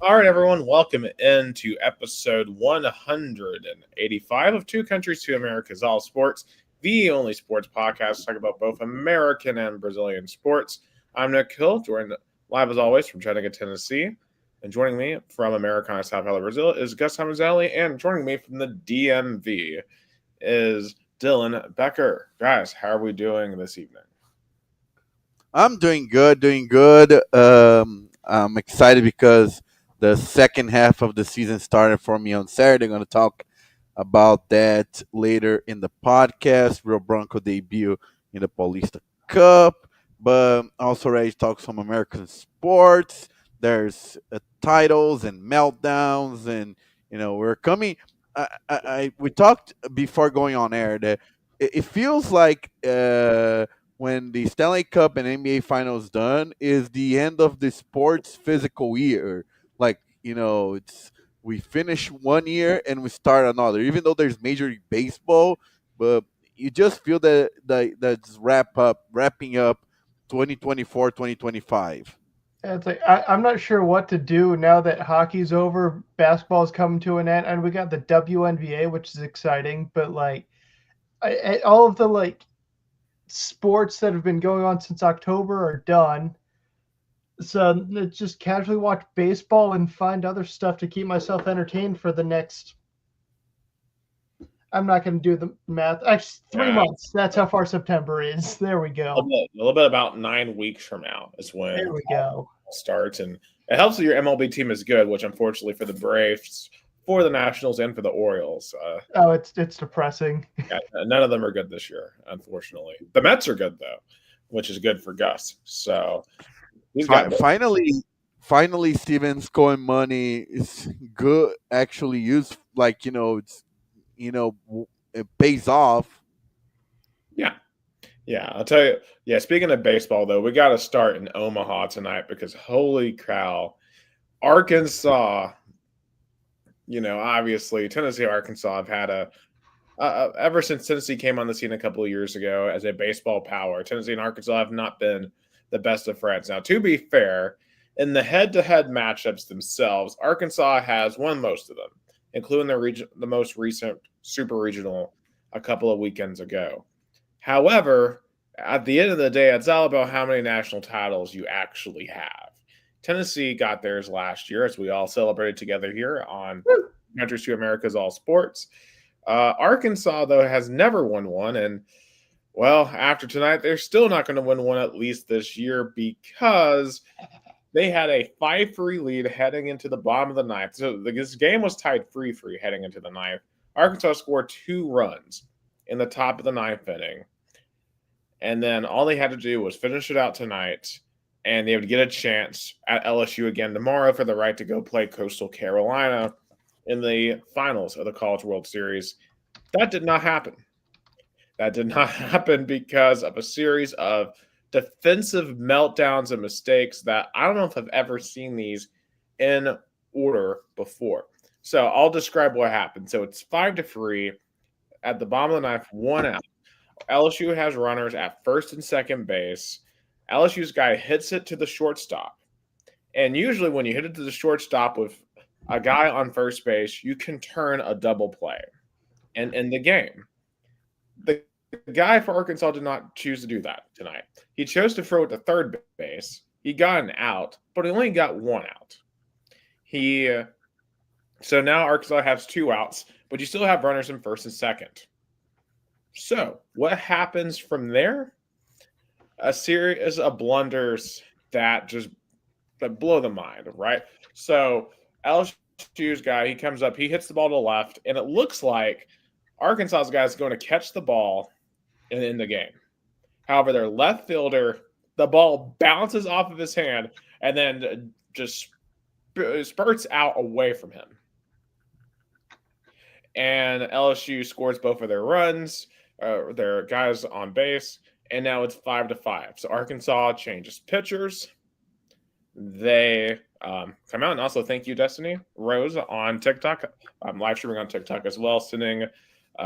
All right, everyone, welcome into episode 185 of Two Countries, Two Americas, All Sports, the only sports podcast to talk about both American and Brazilian sports. I'm Nick Hill, joined live as always from Chattanooga, Tennessee. And joining me from Americana, Sao Paulo, Brazil is Gus Hamazelli. And joining me from the DMV is Dylan Becker. Guys, how are we doing this evening? I'm doing good, doing good. I'm excited because the second half of the season started for me on Saturday. I'm going to talk about that later in the podcast. Real Bronco debut in the Paulista Cup, but also ready to talk some American sports. There's titles and meltdowns, and we're coming. We talked before going on air that it feels like. When the Stanley Cup and NBA Finals done is the end of the sports physical year. Like it's we finish one year and we start another. Even though there's Major League Baseball, but you just feel that's wrapping up 2024, 2025. Yeah, it's like I'm not sure what to do now that hockey's over, basketball's coming to an end, and we got the WNBA, which is exciting. But all of the sports that have been going on since October are done. So let's just casually watch baseball and find other stuff to keep myself entertained for the next. I'm not going to do the math. Actually, 3 months. That's how far September is. There we go. A little bit about 9 weeks from now is when There we go. starts, and it helps that your MLB team is good, which unfortunately for the Braves, for the Nationals, and for the Orioles, Oh, it's depressing. yeah, none of them are good this year. Unfortunately, the Mets are good though, which is good for Gus. So he's got Finally, Steven's coin money is good. Actually, used it's it pays off. yeah, yeah. I'll tell you. Yeah, speaking of baseball though, we got to start in Omaha tonight because holy cow, Arkansas. Obviously Tennessee, Arkansas have had ever since Tennessee came on the scene a couple of years ago as a baseball power, Tennessee and Arkansas have not been the best of friends. Now, to be fair, in the head-to-head matchups themselves, Arkansas has won most of them, including the most recent Super Regional a couple of weekends ago. However, at the end of the day, it's all about how many national titles you actually have. Tennessee got theirs last year, as we all celebrated together here on Countries to America's All Sports. Arkansas, though, has never won one. And, well, after tonight, they're still not going to win one at least this year because they had a 5-3 lead heading into the bottom of the ninth. So this game was tied 3-3 heading into the ninth. Arkansas scored 2 runs in the top of the ninth inning. And then all they had to do was finish it out tonight. And they would get a chance at LSU again tomorrow for the right to go play Coastal Carolina in the finals of the College World Series. That did not happen. That did not happen because of a series of defensive meltdowns and mistakes that I don't know if I've ever seen these in order before. So I'll describe what happened. So it's 5-3 at the bottom of the ninth, 1 out. LSU has runners at first and second base. LSU's guy hits it to the shortstop. And usually when you hit it to the shortstop with a guy on first base, you can turn a double play and end the game. The guy for Arkansas did not choose to do that tonight. He chose to throw it to third base. He got an out, but he only got 1 out. So now Arkansas has 2 outs, but you still have runners in first and second. So what happens from there? A series of blunders that blow the mind, right? So LSU's guy, he comes up, he hits the ball to the left, and it looks like Arkansas's guy is going to catch the ball in the game. However, their left fielder, the ball bounces off of his hand and then just spurts out away from him. And LSU scores both of their runs, their guys on base, and now it's 5-5. So Arkansas changes pitchers. They come out, and also thank you, Destiny Rose, on TikTok. I'm live streaming on TikTok as well, sending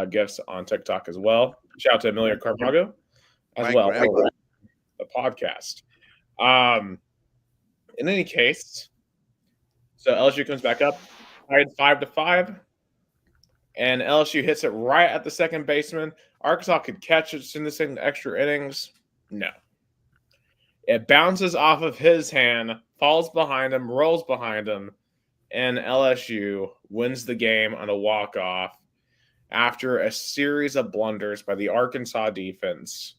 gifts on TikTok as well. Shout out to Amelia Carpago as well for the podcast. In any case, So LSU comes back up, tied 5-5, and LSU hits it right at the second baseman. Arkansas could catch it, send this into extra innings. No. It bounces off of his hand, falls behind him, rolls behind him, and LSU wins the game on a walk-off after a series of blunders by the Arkansas defense.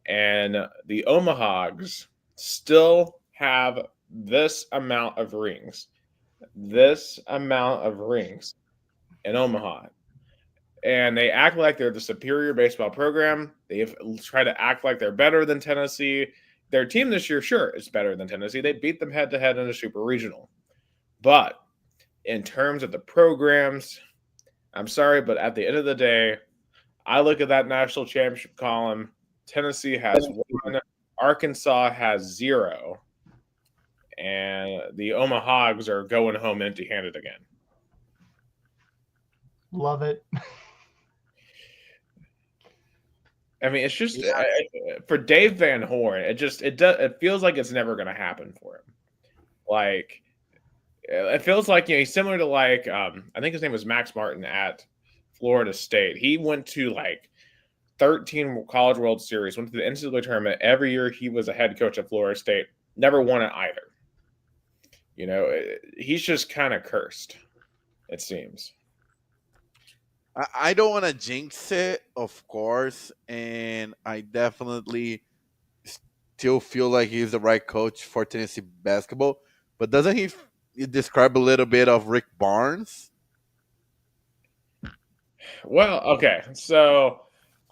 And the Omahags still have this amount of rings. This amount of rings in Omaha. And they act like they're the superior baseball program. They try to act like they're better than Tennessee. Their team this year, sure, is better than Tennessee. They beat them head to head in a super regional. But in terms of the programs, I'm sorry, but at the end of the day, I look at that national championship column. Tennessee has 1, Arkansas has 0, and the Omahags are going home empty-handed again. Love it. I mean, it's just for Dave Van Horn. It feels like it's never going to happen for him. Like it feels like he's similar to I think his name was Max Martin at Florida State. He went to 13 College World Series, went to the NCAA tournament every year. He was a head coach at Florida State. Never won it either. He's just kind of cursed. It seems. I don't want to jinx it, of course, and I definitely still feel like he's the right coach for Tennessee basketball. But doesn't he describe a little bit of Rick Barnes? Well, okay. So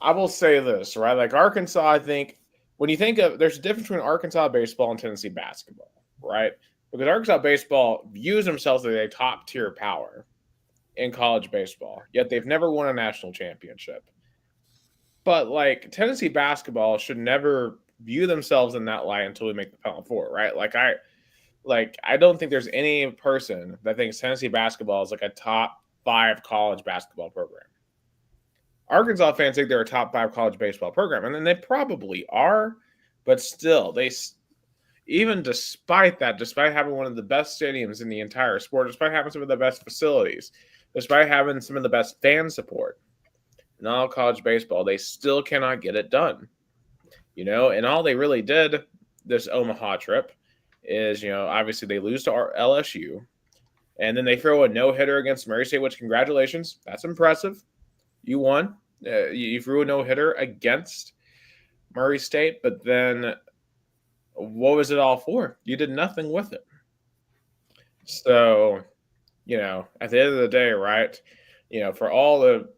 I will say this, right? Like Arkansas, I think when you think of there's a difference between Arkansas baseball and Tennessee basketball, right? Because Arkansas baseball views themselves as a top tier power in college baseball, yet they've never won a national championship. But Tennessee basketball should never view themselves in that light until we make the Final Four, right? I don't think there's any person that thinks Tennessee basketball is a top 5 college basketball program. Arkansas fans think they're a top 5 college baseball program, and then they probably are, but still, even despite that, despite having one of the best stadiums in the entire sport, despite having some of the best facilities, despite having some of the best fan support in all college baseball, they still cannot get it done. And all they really did this Omaha trip is, obviously they lose to LSU, and then they throw a no-hitter against Murray State, which congratulations, that's impressive. You won. You threw a no-hitter against Murray State, but then what was it all for? You did nothing with it. So, at the end of the day, right, for all the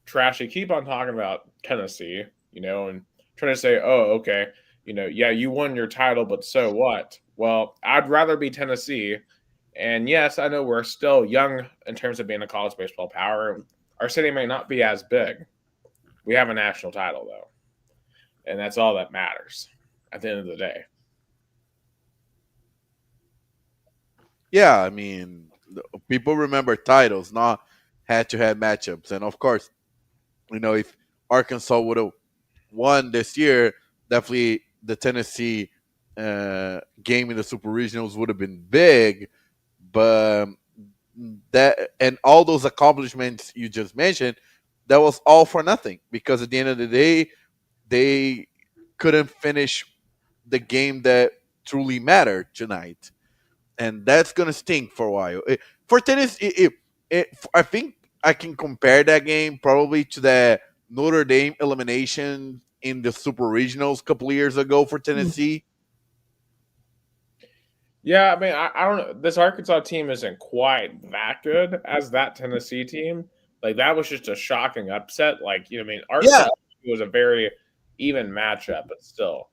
trash you keep on talking about Tennessee, and trying to say, oh, okay, yeah, you won your title, but so what? Well, I'd rather be Tennessee. And yes, I know we're still young in terms of being a college baseball power. Our city may not be as big. We have a national title, though. And that's all that matters at the end of the day. Yeah, I mean, people remember titles, not head-to-head matchups. And of course, if Arkansas would have won this year, definitely the Tennessee game in the Super Regionals would have been big. But that and all those accomplishments you just mentioned, that was all for nothing because at the end of the day, they couldn't finish the game that truly mattered tonight, and that's gonna stink for a while. For tennis, I think I can compare that game probably to the Notre Dame elimination in the Super Regionals a couple of years ago for Tennessee. Yeah, I mean, I don't know. This Arkansas team isn't quite that good as that Tennessee team. That was just a shocking upset. I mean, Arkansas Yeah, was a very even matchup, but still.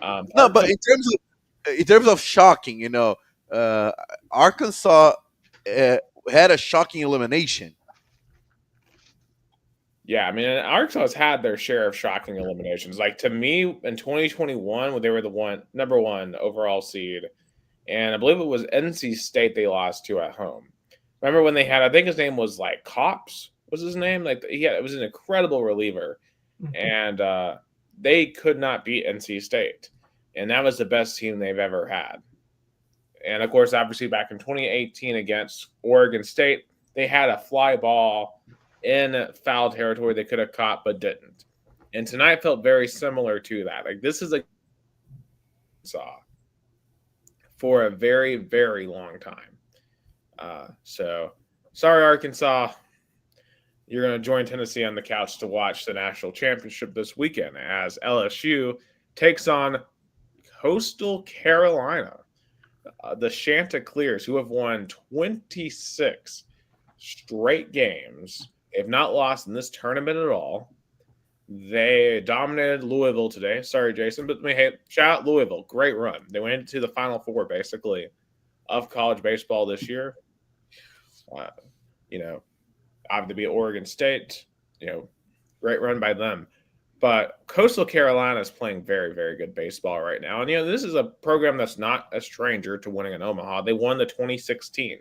no, but in terms of shocking, Arkansas had a shocking elimination. Yeah, I mean, Arkansas has had their share of shocking eliminations. To me, in 2021, when they were the number one overall seed, and I believe it was NC State they lost to at home. Remember when they had? I think his name was Cops. Was his name? It was an incredible reliever, and they could not beat NC State, and that was the best team they've ever had. And of course, obviously, back in 2018 against Oregon State, they had a fly ball in foul territory they could have caught but didn't. And tonight felt very similar to that. Like this is a saw for a very, very long time. So sorry, Arkansas. You're going to join Tennessee on the couch to watch the national championship this weekend as LSU takes on Coastal Carolina. The Chanticleers, who have won 26 straight games, have not lost in this tournament at all. They dominated Louisville today. Sorry, Jason, but hey, shout out Louisville. Great run. They went into the Final Four, basically, of college baseball this year. You know, obviously beat Oregon State. Great run by them. But Coastal Carolina is playing very, very good baseball right now. And, this is a program that's not a stranger to winning in Omaha. They won the 2016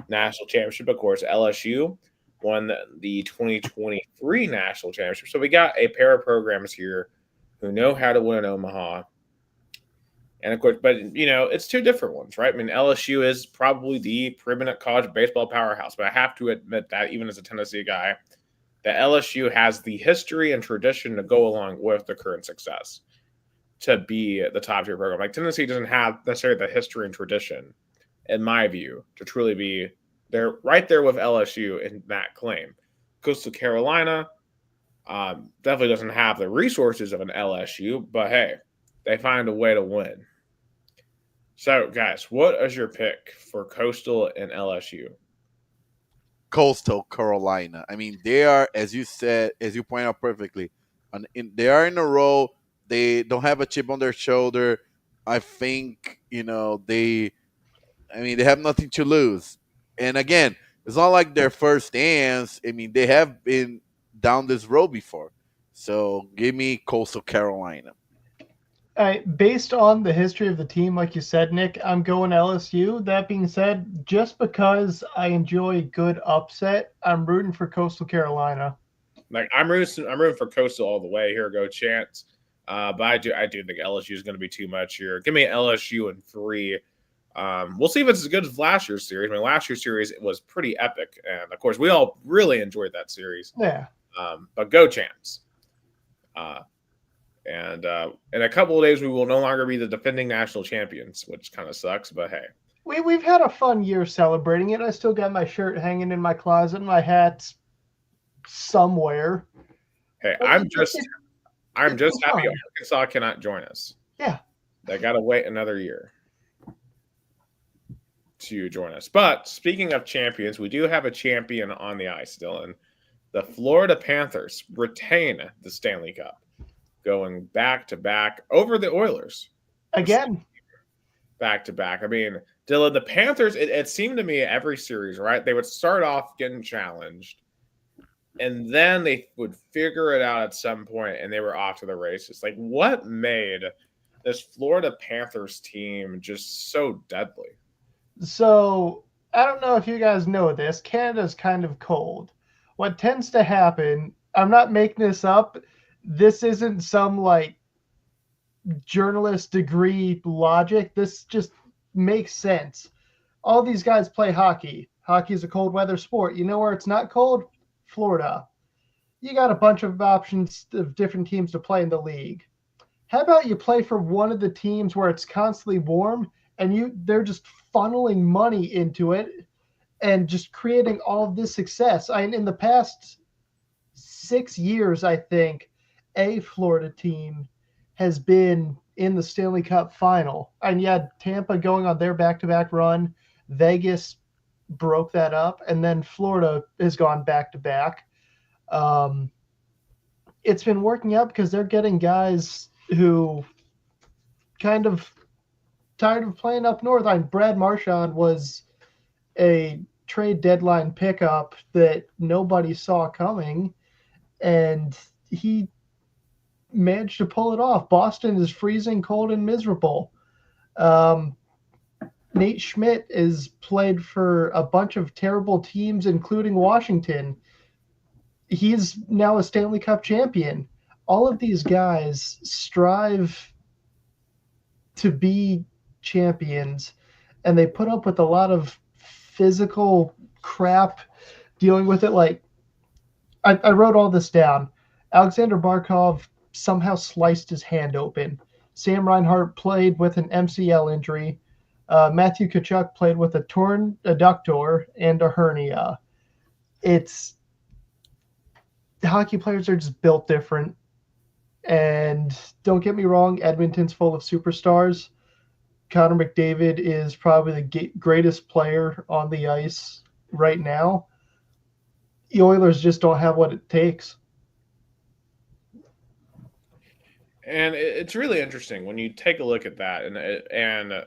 national championship. Of course, LSU won the 2023 national championship. So we got a pair of programs here who know how to win in Omaha. And, of course, but, it's two different ones, right? I mean, LSU is probably the preeminent college baseball powerhouse. But I have to admit that, even as a Tennessee guy, that LSU has the history and tradition to go along with the current success to be the top tier program. Like Tennessee doesn't have necessarily the history and tradition, in my view, to truly be there, right there with LSU in that claim. Coastal Carolina definitely doesn't have the resources of an LSU, but hey, they find a way to win. So, guys, what is your pick for Coastal and LSU? Coastal Carolina. I mean, they are, as you said, as you point out perfectly, they are in a row. They don't have a chip on their shoulder. I think they have nothing to lose. And again, it's not like their first dance. I mean, they have been down this road before. So give me Coastal Carolina. Based on the history of the team, like you said, Nick, I'm going LSU. That being said, just because I enjoy good upset, I'm rooting for Coastal Carolina. Like I'm rooting for Coastal all the way. Here go Chance. But I do think LSU is going to be too much here. Give me LSU in 3. We'll see if it's as good as last year's series. I mean, last year's series was pretty epic, and of course, we all really enjoyed that series. Yeah. But go Chance. And in a couple of days, we will no longer be the defending national champions, which kind of sucks. But hey, we've had a fun year celebrating it. I still got my shirt hanging in my closet, my hat's somewhere. Hey, I'm just happy Arkansas cannot join us. Yeah, they got to wait another year to join us. But speaking of champions, we do have a champion on the ice, Dylan. The Florida Panthers retain the Stanley Cup, going back to back over the Oilers. Again. Back to back. I mean, Dylan, the Panthers, it seemed to me every series, right? They would start off getting challenged, and then they would figure it out at some point, and they were off to the races. Like, what made this Florida Panthers team just so deadly? So, I don't know if you guys know this. Canada's kind of cold. What tends to happen, I'm not making this up, this isn't some journalist degree logic. This just makes sense. All these guys play hockey. Hockey is a cold weather sport. You know where it's not cold? Florida. You got a bunch of options of different teams to play in the league. How about you play for one of the teams where it's constantly warm and they're just funneling money into it and just creating all of this success. In the past 6 years, I think a Florida team has been in the Stanley Cup final. And yeah, Tampa going on their back-to-back run. Vegas broke that up. And then Florida has gone back-to-back. It's been working out because they're getting guys who kind of tired of playing up north. Brad Marchand was a trade deadline pickup that nobody saw coming, and he managed to pull it off. Boston is freezing cold and miserable. Nate Schmidt is played for a bunch of terrible teams, including Washington. He's now a Stanley Cup champion. All of these guys strive to be champions, and they put up with a lot of physical crap dealing with it. Like I wrote all this down. Alexander Barkov somehow sliced his hand open. Sam Reinhart played with an MCL injury. Matthew Kachuk played with a torn adductor and a hernia. It's hockey players are just built different. And don't get me wrong, Edmonton's full of superstars. Connor McDavid is probably the greatest player on the ice right now. The Oilers just don't have what it takes. And it's really interesting when you take a look at that and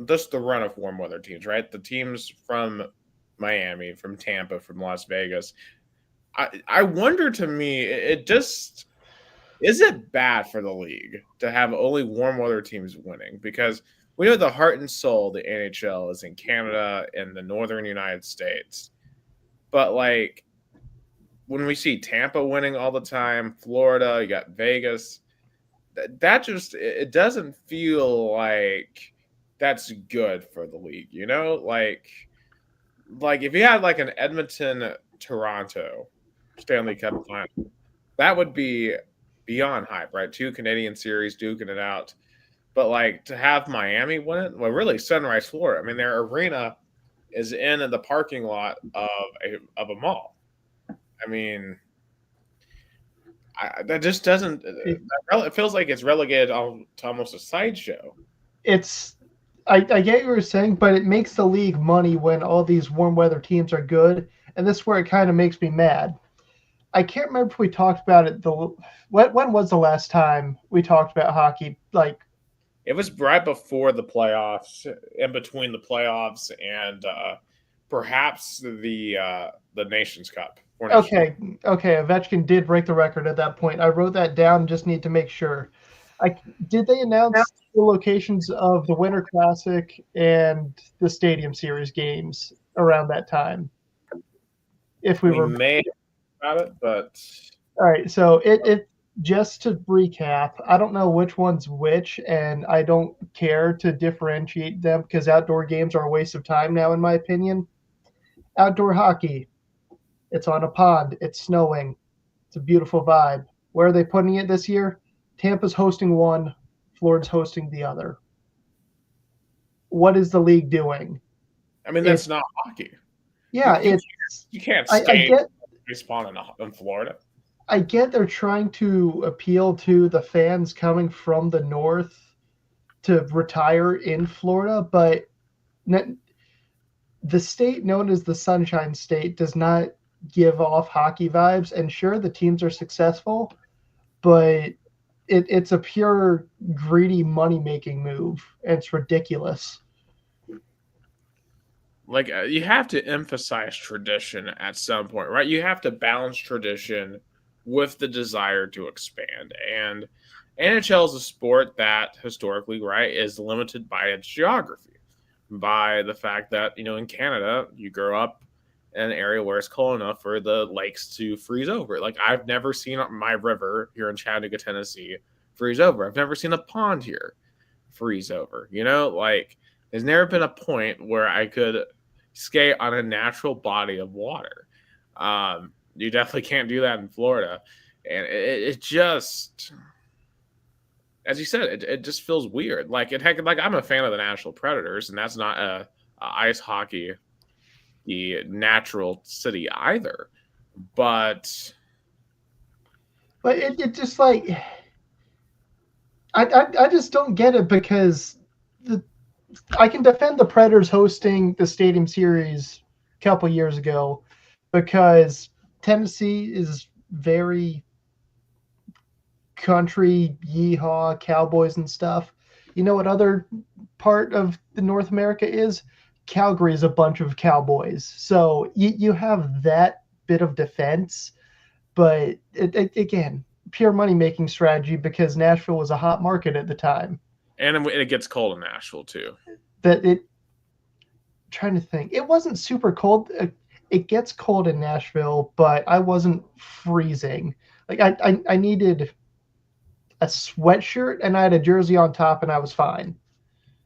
just the run of warm weather teams, right? The teams from Miami, from Tampa, from Las Vegas. I wonder, to me, it just is it bad for the league to have only warm weather teams winning? Because we know the heart and soul of the NHL is in Canada and the northern United States. But like when we see Tampa winning all the time, Florida, you got Vegas, that just it doesn't feel like that's good for the league, you know? Like if you had like an Edmonton Toronto Stanley Cup final, that would be beyond hype, right? Two Canadian series duking it out. But like to have Miami win it, well, really Sunrise, Florida. I mean, their arena is in the parking lot of a mall. I mean, that just doesn't. It feels like it's relegated to almost a sideshow. It's I get what you're saying, but it makes the league money when all these warm weather teams are good, and this is where it kind of makes me mad. I can't remember if we talked about it. When was the last time we talked about hockey? Like it was right before the playoffs, in between the playoffs and perhaps the Nations Cup. Okay, Ovechkin did break the record at that point. I wrote that down. Just need to make sure. Did they announce the locations of the Winter Classic and the Stadium Series games around that time? If we were may about it, but all right. So it just to recap, I don't know which one's which, and I don't care to differentiate them because outdoor games are a waste of time now, in my opinion. Outdoor hockey, it's on a pond, it's snowing, it's a beautiful vibe. Where are they putting it this year? Tampa's hosting one, Florida's hosting the other. What is the league doing? I mean, that's not hockey. Yeah, you can't skate respawn in Florida. I get they're trying to appeal to the fans coming from the north to retire in Florida, but the state known as the Sunshine State does not give off hockey vibes. And sure, the teams are successful, but it's a pure greedy money-making move, and it's ridiculous. Like you have to emphasize tradition at some point, right? You have to balance tradition with the desire to expand. And NHL is a sport that historically, right, is limited by its geography, by the fact that, in Canada, you grow up in an area where it's cold enough for the lakes to freeze over. Like I've never seen my river here in Chattanooga, Tennessee freeze over. I've never seen a pond here freeze over. Like there's never been a point where I could skate on a natural body of water. You definitely can't do that in Florida. And it just, as you said, it just feels weird. Like I'm a fan of the Nashville Predators, and that's not a ice hockey, the natural city either. But it just like I just don't get it because I can defend the Predators hosting the Stadium Series a couple years ago because Tennessee is very country, yeehaw, cowboys and stuff. You know what other part of the North America is? Calgary is a bunch of cowboys. So you have that bit of defense, but again, pure money-making strategy because Nashville was a hot market at the time. And it gets cold in Nashville too. Trying to think. It wasn't super cold. It gets cold in Nashville, but I wasn't freezing. Like I needed a sweatshirt and I had a jersey on top and I was fine.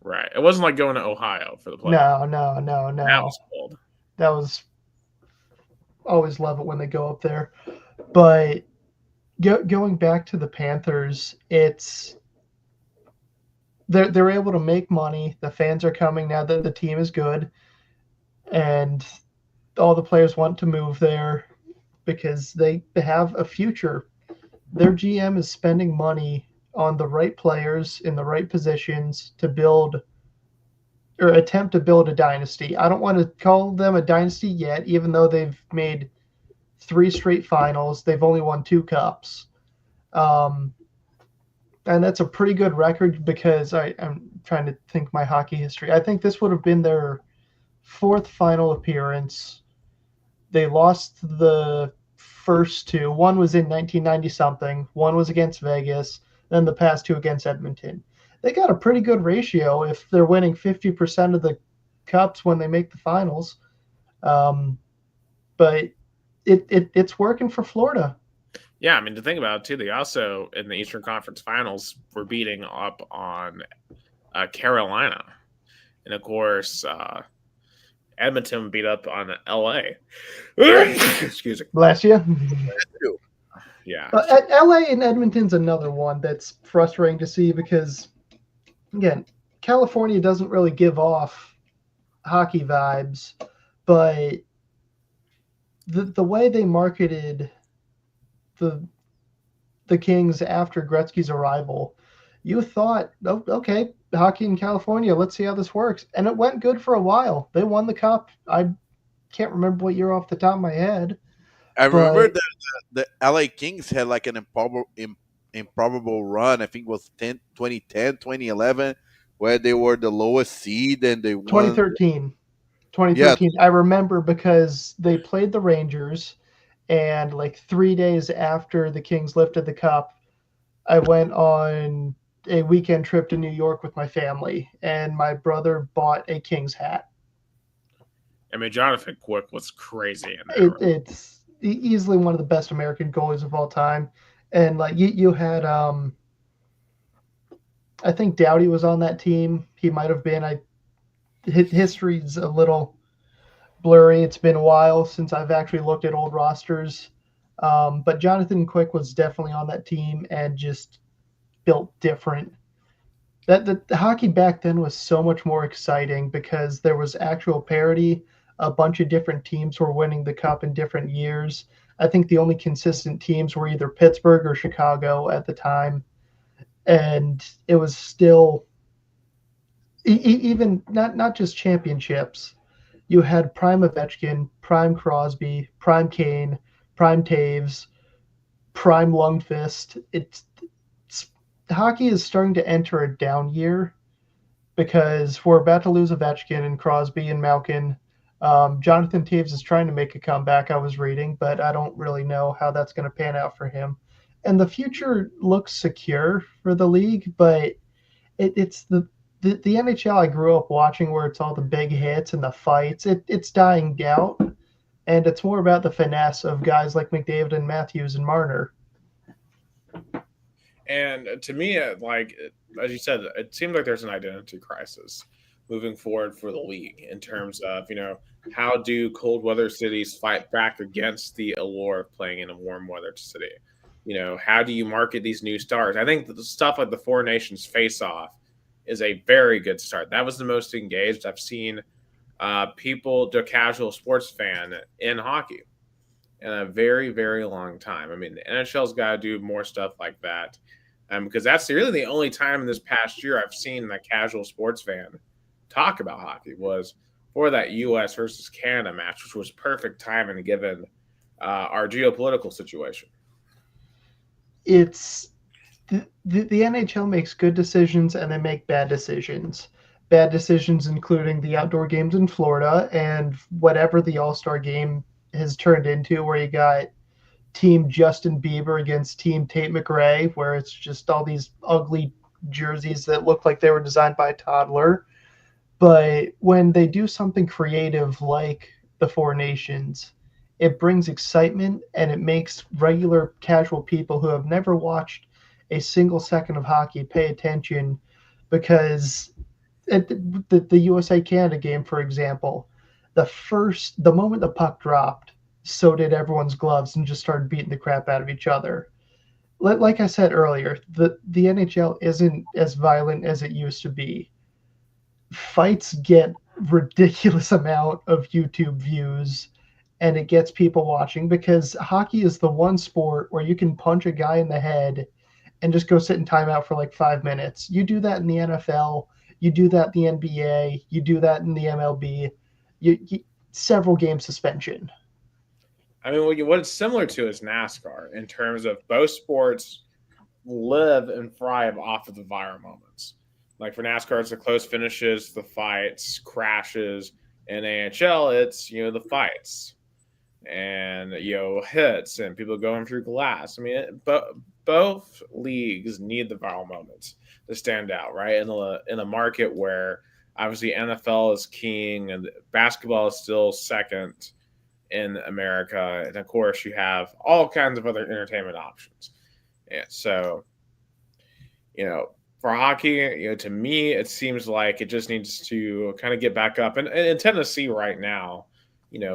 Right. It wasn't like going to Ohio for the playoff. No, no, no, That no. was cold. That was always love it when they go up there. But going back to the Panthers, it's they're able to make money. The fans are coming now that the team is good, and all the players want to move there because they have a future. Their GM is spending money on the right players in the right positions to build or attempt to build a dynasty. I don't want to call them a dynasty yet, even though they've made 3 straight finals. They've only won 2 cups. Um, and that's a pretty good record because I'm trying to think my hockey history. I think this would have been their 4th final appearance. They lost the first 2. One was in 1990 something. One was against Vegas. Then the past 2 against Edmonton. They got a pretty good ratio if they're winning 50% of the cups when they make the finals. But it's working for Florida. Yeah, I mean, to think about it too, they also in the Eastern Conference Finals were beating up on Carolina, and of course Edmonton beat up on LA. Excuse me. Bless you. Yeah. But LA and Edmonton's another one that's frustrating to see because, again, California doesn't really give off hockey vibes, but the way they marketed the Kings after Gretzky's arrival, you thought, oh, okay, hockey in California, let's see how this works. And it went good for a while. They won the cup. I can't remember what year off the top of my head. I remember But the LA Kings had like an improbable run. I think it was 2010, 2011, where they were the lowest seed and they won. 2013. Yeah, 2013. I remember because they played the Rangers, and like 3 days after the Kings lifted the cup, I went on a weekend trip to New York with my family, and my brother bought a Kings hat. I mean, Jonathan Quick was crazy in that. It's easily one of the best American goalies of all time, and like you had, I think Doughty was on that team. He might have been. History's a little blurry. It's been a while since I've actually looked at old rosters. But Jonathan Quick was definitely on that team and just built different. The hockey back then was so much more exciting because there was actual parity. A bunch of different teams were winning the cup in different years. I think the only consistent teams were either Pittsburgh or Chicago at the time, and it was still even not just championships. You had prime Ovechkin, prime Crosby, prime Kane, prime Taves, prime Lundqvist. It's hockey is starting to enter a down year because we're about to lose Ovechkin and Crosby and Malkin. Jonathan Taves is trying to make a comeback, I was reading, but I don't really know how that's going to pan out for him. And the future looks secure for the league, but it's the NHL I grew up watching where it's all the big hits and the fights. It's dying out, and it's more about the finesse of guys like McDavid and Matthews and Marner. And to me, like as you said, it seems like there's an identity crisis moving forward for the league in terms of how do cold weather cities fight back against the allure of playing in a warm weather city? How do you market these new stars? I think the stuff like the Four Nations face off is a very good start. That was the most engaged I've seen people, the casual sports fan in hockey in a very, very long time. I mean, the NHL's got to do more stuff like that because that's really the only time in this past year I've seen that casual sports fan talk about hockey was for that U.S. versus Canada match, which was perfect timing given our geopolitical situation. It's the NHL makes good decisions and they make bad decisions. Bad decisions including the outdoor games in Florida and whatever the All-Star game has turned into, where you got Team Justin Bieber against Team Tate McRae, where it's just all these ugly jerseys that look like they were designed by a toddler. But when they do something creative like the Four Nations, it brings excitement and it makes regular casual people who have never watched a single second of hockey pay attention because at the USA Canada game, for example, the moment the puck dropped, so did everyone's gloves and just started beating the crap out of each other. Like I said earlier, the NHL isn't as violent as it used to be. Fights get ridiculous amount of YouTube views, and it gets people watching because hockey is the one sport where you can punch a guy in the head and just go sit in timeout for like 5 minutes. You do that in the NFL, you do that in the NBA, you do that in the MLB. Several game suspension. I mean, what it's similar to is NASCAR in terms of both sports live and thrive off of the viral moments. Like for NASCAR, it's the close finishes, the fights, crashes. In AHL, it's the fights and hits and people going through glass. I mean, but both leagues need the viral moments to stand out, right? In a market where obviously NFL is king and basketball is still second in America, and of course you have all kinds of other entertainment options. And so, for hockey, to me, it seems like it just needs to kind of get back up. And in Tennessee right now,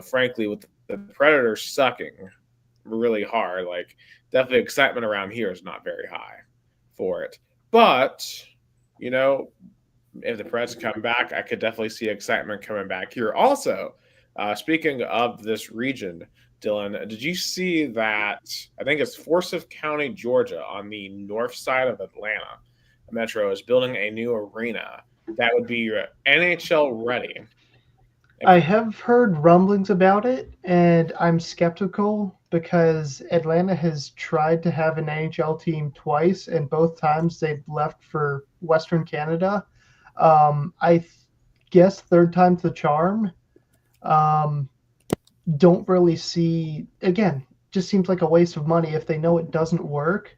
frankly, with the Predators sucking really hard, like definitely excitement around here is not very high for it. But, you know, if the Preds come back, I could definitely see excitement coming back here. Also, speaking of this region, Dylan, did you see that? I think it's Forsyth County, Georgia, on the north side of Atlanta. Metro is building a new arena that would be NHL ready. I have heard rumblings about it, and I'm skeptical because Atlanta has tried to have an NHL team twice, and both times they've left for Western Canada. I guess third time's the charm. Um, don't really see, again, just seems like a waste of money if they know it doesn't work.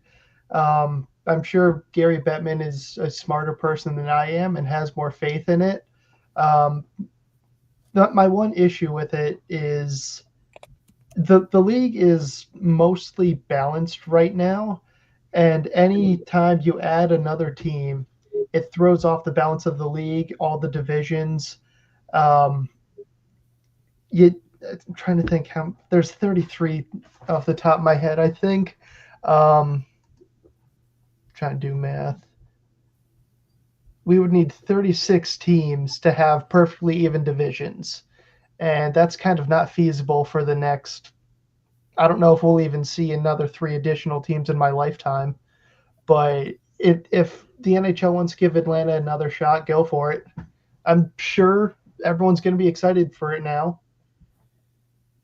I'm sure Gary Bettman is a smarter person than I am and has more faith in it. Um, my one issue with it is the league is mostly balanced right now, and any time you add another team, it throws off the balance of the league, all the divisions. Um, I'm trying to think how there's 33 off the top of my head, I think. Trying to do math. We would need 36 teams to have perfectly even divisions. And that's kind of not feasible for the next. I don't know if we'll even see another 3 additional teams in my lifetime. But if the NHL wants to give Atlanta another shot, go for it. I'm sure everyone's going to be excited for it now.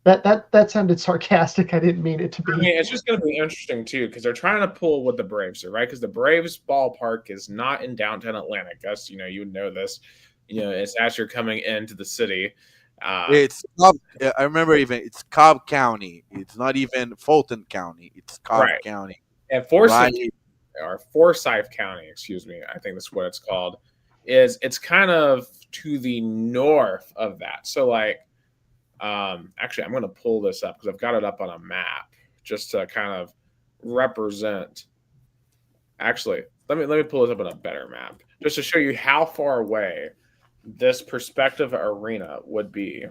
That sounded sarcastic. I didn't mean it to be. I mean, it's just going to be interesting too because they're trying to pull what the Braves are, right? Because the Braves ballpark is not in downtown Atlanta. Gus, you would know this. It's as you're coming into the city. It's Cobb, I remember it's Cobb County. It's not even Fulton County. It's Cobb Right. County. And Forsyth County, excuse me, I think that's what it's called. It's kind of to the north of that. So like. Actually, I'm going to pull this up because I've got it up on a map just to kind of represent. Actually, let me pull this up on a better map just to show you how far away this perspective arena would be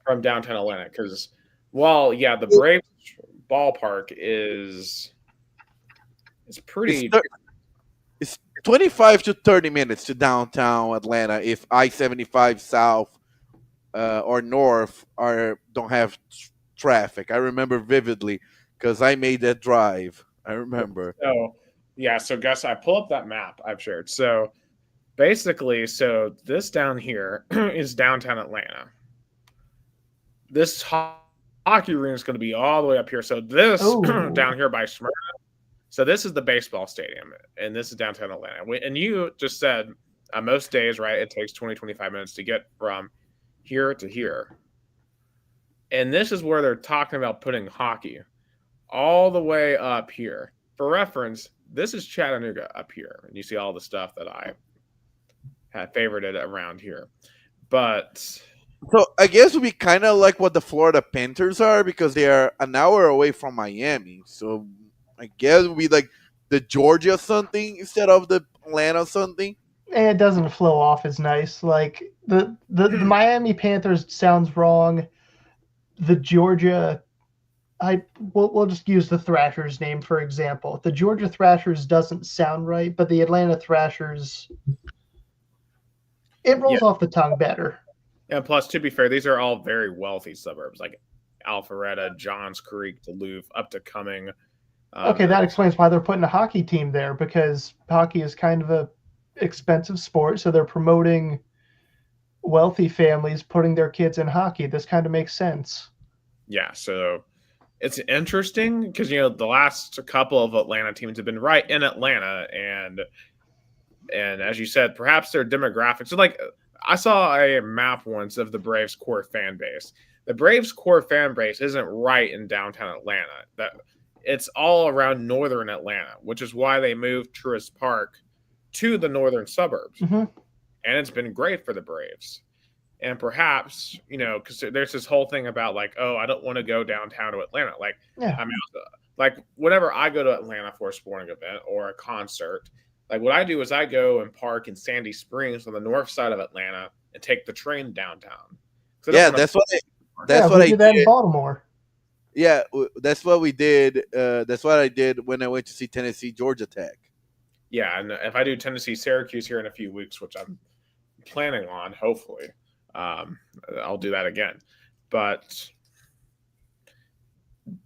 from downtown Atlanta. Because, the Braves ballpark is pretty. It's 25 to 30 minutes to downtown Atlanta if I-75 South or north don't have traffic. I remember vividly because I made that drive. I remember. So Gus, I pull up that map I've shared. So basically, this down here is downtown Atlanta. This hockey arena is going to be all the way up here. So this down here by Smyrna. So this is the baseball stadium, and this is downtown Atlanta. And you just said most days, right, it takes 20-25 minutes to get from here to here. And this is where they're talking about putting hockey all the way up here. For reference, this is Chattanooga up here. And you see all the stuff that I had favorited around here. But so I guess it would be kind of like what the Florida Panthers are because they are an hour away from Miami. So I guess it would be like the Georgia something instead of the Atlanta something. And it doesn't flow off as nice. Like the Miami Panthers sounds wrong. The Georgia, we'll just use the Thrashers name for example. The Georgia Thrashers doesn't sound right, but the Atlanta Thrashers, it Yeah. rolls off the tongue better. And plus, to be fair, these are all very wealthy suburbs like Alpharetta, Johns Creek, Duluth, up to Cumming. Okay, that explains why they're putting a hockey team there, because hockey is kind of a expensive sport, so they're promoting wealthy families putting their kids in hockey. This kind of makes sense. Yeah, so it's interesting because the last couple of Atlanta teams have been right in Atlanta, and as you said, perhaps their demographics. So, like, I saw a map once of the Braves core fan base. The Braves core fan base isn't right in downtown Atlanta. That it's all around northern Atlanta, which is why they moved Truist Park to the northern suburbs, Mm-hmm. and it's been great for the Braves. And perhaps because there's this whole thing about like, oh, I don't want to go downtown to Atlanta. Like, Yeah. I mean, like whenever I go to Atlanta for a sporting event or a concert, like what I do is I go and park in Sandy Springs on the north side of Atlanta and take the train downtown. Yeah, that's what yeah, I we did that in did. Baltimore. Yeah, that's what we did. That's what I did when I went to see Tennessee Georgia Tech. Yeah, and if I do Tennessee Syracuse here in a few weeks, which I'm planning on, hopefully, I'll do that again. But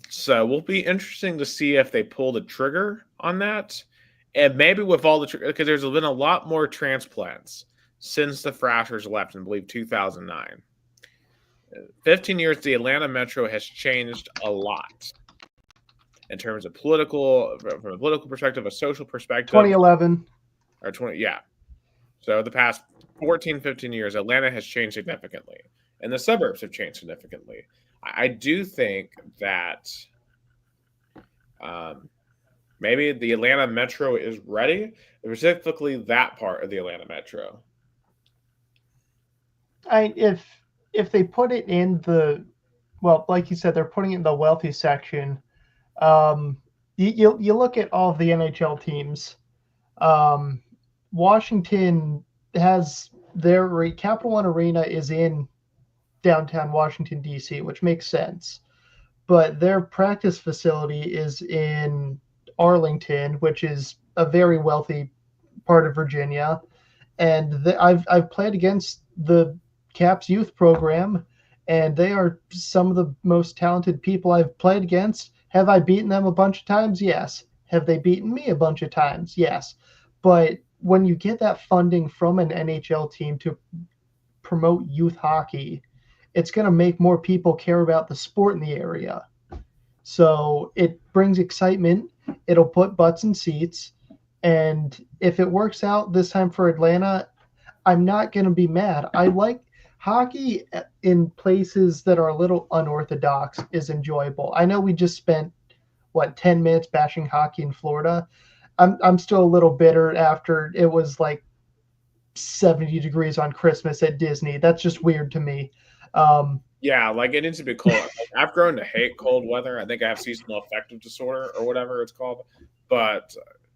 so will be interesting to see if they pull the trigger on that, and maybe with all the because there's been a lot more transplants since the Thrashers left in I believe 2009. 15 years, the Atlanta Metro has changed a lot in terms of from a political perspective, a social perspective. 2011. Or 20, yeah. So the past 14, 15 years, Atlanta has changed significantly, and the suburbs have changed significantly. I do think that maybe the Atlanta Metro is ready, specifically that part of the Atlanta Metro. If they put it in like you said, they're putting it in the wealthy section. You look at all of the NHL teams. Washington has their Capital One Arena is in downtown Washington D.C., which makes sense. But their practice facility is in Arlington, which is a very wealthy part of Virginia. And I've played against the Caps youth program, and they are some of the most talented people I've played against. Have I beaten them a bunch of times? Yes. Have they beaten me a bunch of times? Yes. But when you get that funding from an NHL team to promote youth hockey, it's going to make more people care about the sport in the area. So it brings excitement. It'll put butts in seats. And if it works out this time for Atlanta, I'm not going to be mad. I like hockey in places that are a little unorthodox is enjoyable. I know we just spent 10 minutes bashing hockey in Florida. I'm still a little bitter after it was like 70 degrees on Christmas at Disney. That's just weird to me. Yeah, like it needs to be cold. Like, I've grown to hate cold weather. I think I have seasonal affective disorder or whatever it's called. But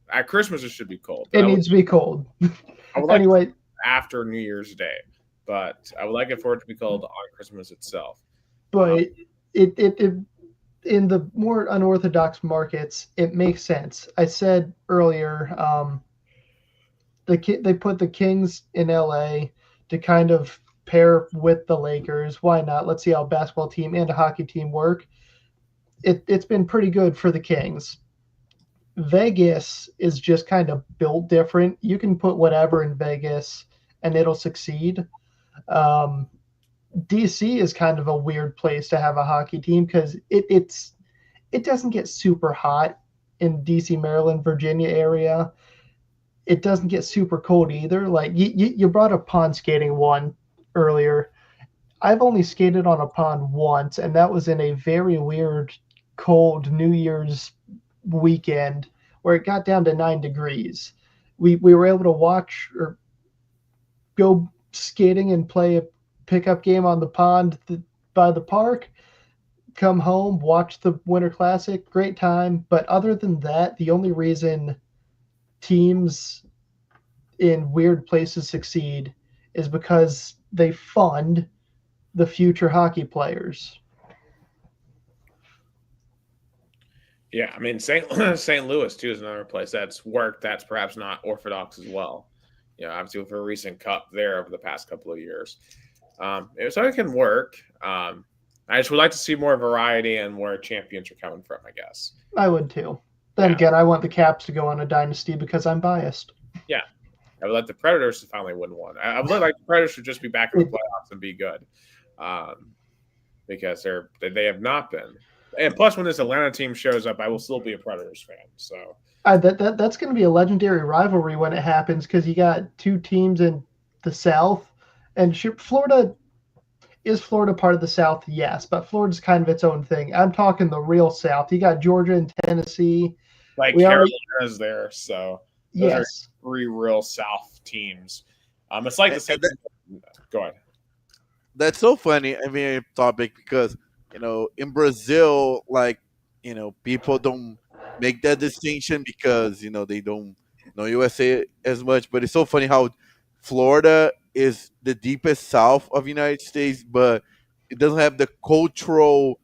at Christmas it should be cold. But it needs to be cold. I would like Anyway, after New Year's Day, but I would like it for it to be cold on Christmas itself. but it in the more unorthodox markets, it makes sense. I said earlier, they put the Kings in LA to kind of pair with the Lakers. Why not? Let's see how a basketball team and a hockey team work. It's been pretty good for the Kings. Vegas is just kind of built different. You can put whatever in Vegas and it'll succeed. DC is kind of a weird place to have a hockey team because it doesn't get super hot in DC, Maryland, Virginia area. It doesn't get super cold either. Like you brought up pond skating one earlier. I've only skated on a pond once, and that was in a very weird, cold New Year's weekend where it got down to 9 degrees. We were able to watch or go skating and play a pickup game on the pond by the park. Come home, watch the Winter Classic, great time. But other than that, the only reason teams in weird places succeed is because they fund the future hockey players. Yeah, I mean St. St. Louis too is another place that's worked. That's perhaps not orthodox as well. Obviously with a recent cup there over the past couple of years, so it can work. I just would like to see more variety and where champions are coming from. I guess. I would too. Then Yeah, again, I want the Caps to go on a dynasty because I'm biased. yeah. I would like the Predators to finally win one. I would like the Predators to just be back in the It, playoffs and be good, because they have not been. And plus, when this Atlanta team shows up, I will still be a Predators fan. So that's going to be a legendary rivalry when it happens because you got two teams in the South, and Florida is Florida part of the South? Yes, but Florida's kind of its own thing. I'm talking the real South. You got Georgia and Tennessee. like We already Carolina's there, so those are yes, three real South teams. It's like the same. And Go ahead. that's so funny. I mean, topic because in Brazil, like people don't make that distinction because they don't know USA as much. But it's so funny how Florida is the deepest south of United States, but it doesn't have the cultural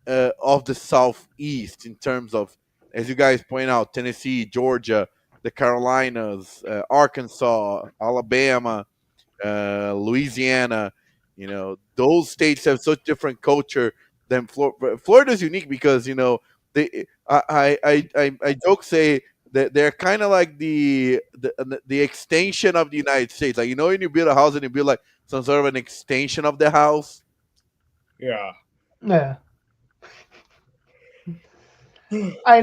of the southeast in terms of, as you guys point out, Tennessee, Georgia, the Carolinas, Arkansas, Alabama, Louisiana. Those states have such different culture than Florida. Florida's unique because they. I joke say that they're kind of like the extension of the United States. Like when you build a house and you build like some sort of an extension of the house. Yeah. yeah. I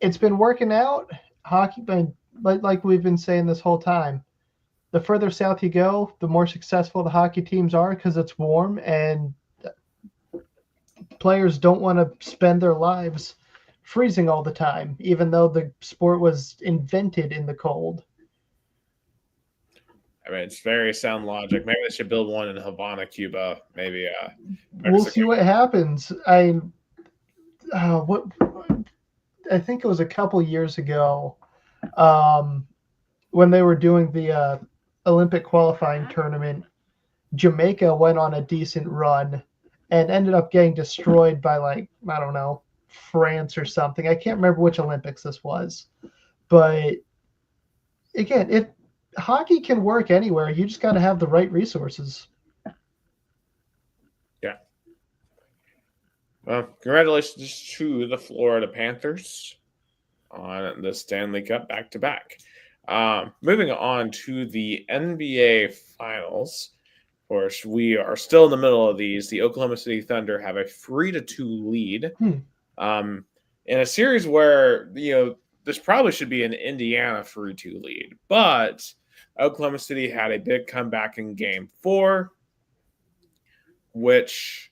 it's been working out. Hockey, been like we've been saying this whole time. The further south you go, the more successful the hockey teams are because it's warm and players don't want to spend their lives freezing all the time, even though the sport was invented in the cold. I mean, it's very sound logic. Maybe they should build one in Havana, Cuba. Maybe We'll Mexico. see what happens. What I think it was a couple years ago um, when they were doing the Olympic qualifying tournament. Jamaica went on a decent run and ended up getting destroyed by like I don't know France or something. I can't remember which Olympics this was, but again, if hockey can work anywhere, you just got to have the right resources. Yeah. Well, congratulations to the Florida Panthers on the Stanley Cup back to back. Moving on to the NBA Finals. Of course, we are still in the middle of these. The Oklahoma City Thunder have a 3-2 lead um, in a series where this probably should be an Indiana 3-2 lead, but Oklahoma City had a big comeback in Game 4, which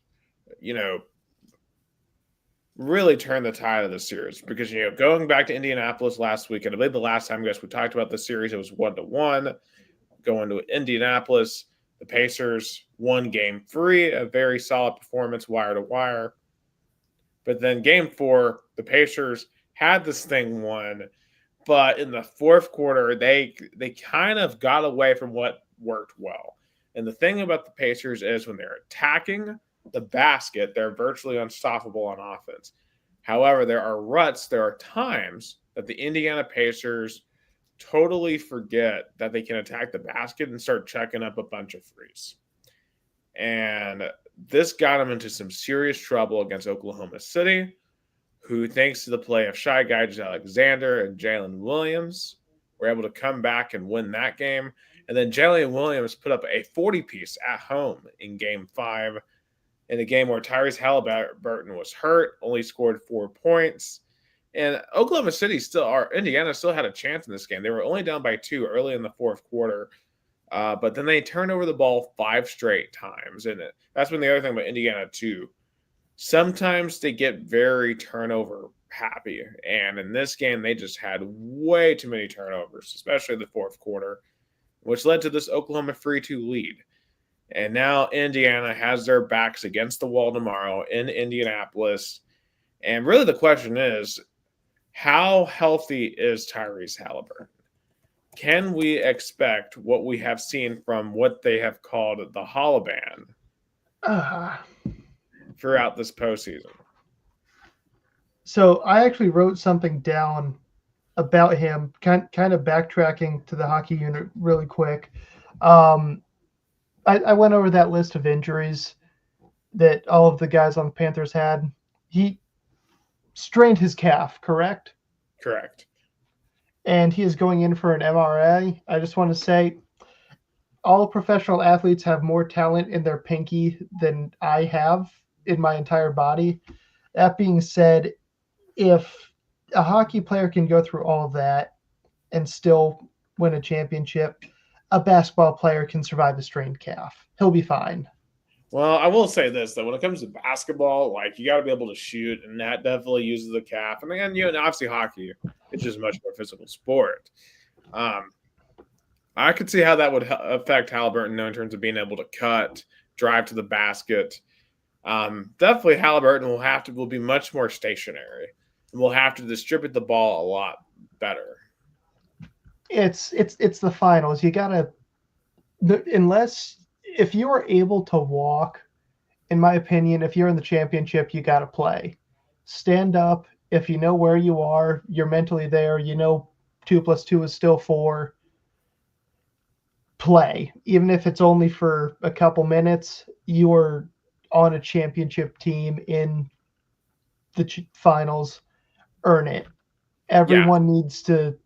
really turned the tide of the series because going back to Indianapolis last week, and I believe the last time, guys, we talked about the series, it was 1-1. Going to Indianapolis, the Pacers won Game 3, a very solid performance, wire to wire. But then Game 4, the Pacers had this thing won, but in the fourth quarter, they kind of got away from what worked well. And the thing about the Pacers is when they're attacking the basket, they're virtually unstoppable on offense. However, there are times that the Indiana Pacers totally forget that they can attack the basket and start checking up a bunch of threes. And this got them into some serious trouble against Oklahoma City, who, thanks to the play of Shy Guys Alexander and Jalen Williams, were able to come back and win that game. And then Jalen Williams put up a 40-piece at home in Game 5 in a game where Tyrese Halliburton was hurt, only scored 4 points. And Indiana still had a chance in this game. They were only down by 2 early in the fourth quarter. But then they turned over the ball 5 straight times. And that's been the other thing about Indiana, too. Sometimes they get very turnover happy. And in this game, they just had way too many turnovers, especially in the fourth quarter, which led to this Oklahoma 3-2 lead. And now Indiana has their backs against the wall tomorrow in Indianapolis. And really the question is, How healthy is Tyrese Halliburton? Can we expect what we have seen from what they have called the Holoban Uh, throughout this postseason? so I actually wrote something down about him, kind of backtracking to the hockey unit really quick. Um, I went over that list of injuries that all of the guys on the Panthers had. He strained his calf, correct? Correct. And he is going in for an MRI. I just want to say all professional athletes have more talent in their pinky than I have in my entire body. That being said, if a hockey player can go through all of that and still win a championship, a basketball player can survive a strained calf. He'll be fine. Well, I will say this though: when it comes to basketball, like you got to be able to shoot, and that definitely uses the calf. And again, obviously hockey, it's just a much more physical sport. Um, I could see how that would affect Halliburton though, in terms of being able to cut, drive to the basket. Definitely, Halliburton will be much more stationary, and will have to distribute the ball a lot better. It's the finals. You gotta unless if you are able to walk, in my opinion, if you're in the championship, you gotta play. Stand up. If you know where you are, you're mentally there. You know 2 plus 2 is still 4. Play, even if it's only for a couple minutes. You are on a championship team in the finals. Earn it. Yeah, Everyone needs to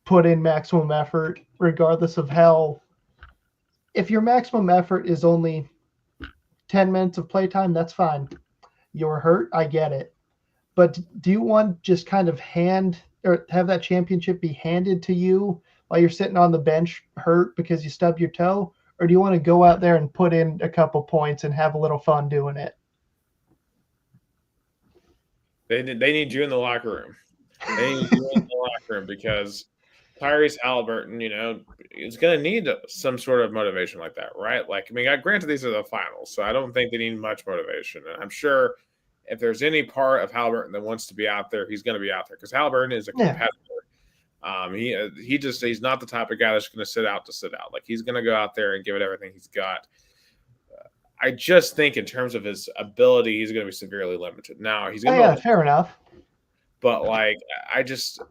put in maximum effort, regardless of how. If your maximum effort is only 10 minutes of playtime, that's fine. You're hurt, I get it. But do you want just kind of hand or have that championship be handed to you while you're sitting on the bench hurt because you stubbed your toe? Or do you want to go out there and put in a couple points and have a little fun doing it? they need you in the locker room. They need you in the locker room because Tyrese Halliburton, is going to need some sort of motivation like that, right? Like, I mean, granted, these are the finals, so I don't think they need much motivation. And I'm sure if there's any part of Halliburton that wants to be out there, he's going to be out there because Halliburton is a Yeah. competitor. He's not the type of guy that's going to sit out to sit out. Like he's going to go out there and give it everything he's got. I just think in terms of his ability, he's going to be severely limited. Now he's Oh, going yeah, to, fair enough. but like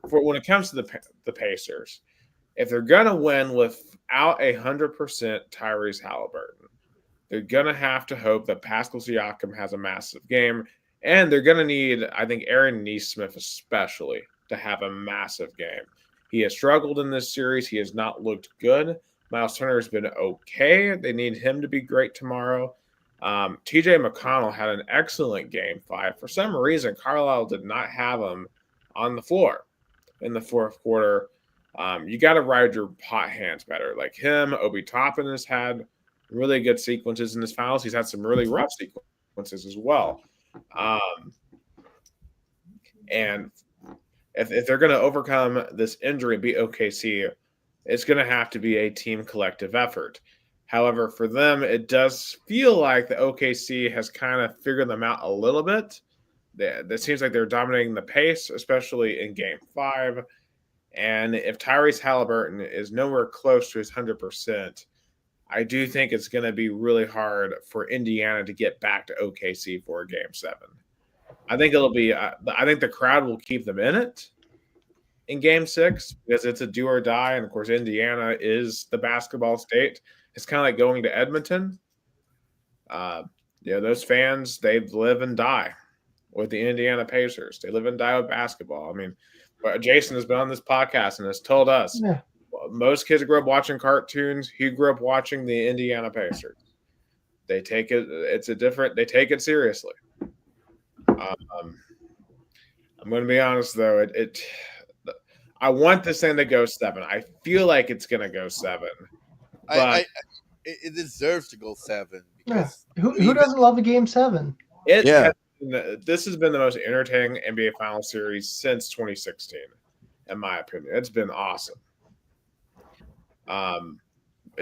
for when it comes to the Pacers, if they're going to win without 100% Tyrese Halliburton, they're going to have to hope that Pascal Siakam has a massive game, and they're going to need, I think, Aaron Nesmith especially to have a massive game. He has struggled in this series. He has not looked good. Miles Turner has been okay. They need him to be great tomorrow. TJ McConnell had an excellent game 5. For some reason, Carlisle did not have him on the floor in the fourth quarter. You got to ride your hot hands better. Like him, Obi Toppin has had really good sequences in his finals. He's had some really rough sequences as well. And if they're going to overcome this injury and beat OKC, it's going to have to be a team collective effort. However, for them, it does feel like the OKC has kind of figured them out a little bit. It seems like they're dominating the pace, especially in Game 5. And if Tyrese Halliburton is nowhere close to his 100%, I do think it's going to be really hard for Indiana to get back to OKC for Game 7. I think it'll be. I think the crowd will keep them in it in Game 6 because it's a do or die, and of course Indiana is the basketball state. It's kind of like going to Edmonton. Uh, those fans, they live and die with the Indiana Pacers. They live and die with basketball. I mean, Jason has been on this podcast and has told us Yeah. most kids grew up watching cartoons. He grew up watching the Indiana Pacers. They take it. They take it seriously. I'm going to be honest though. I want this thing to go 7. I feel like it's going to go 7, but It deserves to go 7 Yeah. because Who doesn't love a Game 7? it yeah, this has been the most entertaining NBA Final Series since 2016, in my opinion. It's been awesome.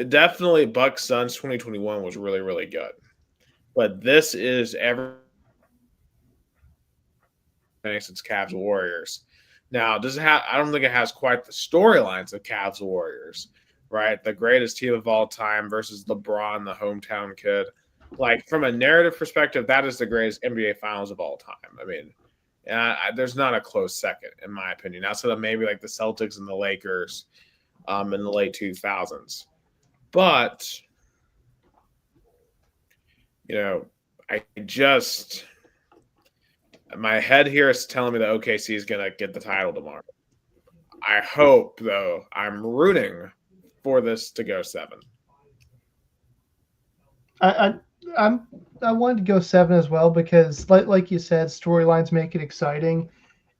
Definitely Bucks Suns 2021 was really, really good. But this is since Cavs Warriors. Now, does it have? I don't think it has quite the storylines of Cavs Warriors, right? The greatest team of all time versus LeBron, the hometown kid. Like from a narrative perspective, that is the greatest NBA Finals of all time. I mean, there's not a close second, in my opinion. Outside of maybe like the Celtics and the Lakers in the late 2000s. But, you know, I just, my head here is telling me that OKC is going to get the title tomorrow. I hope, though, I'm rooting for this to go 7. I, I I'm I wanted to go 7 as well because, like you said, storylines make it exciting.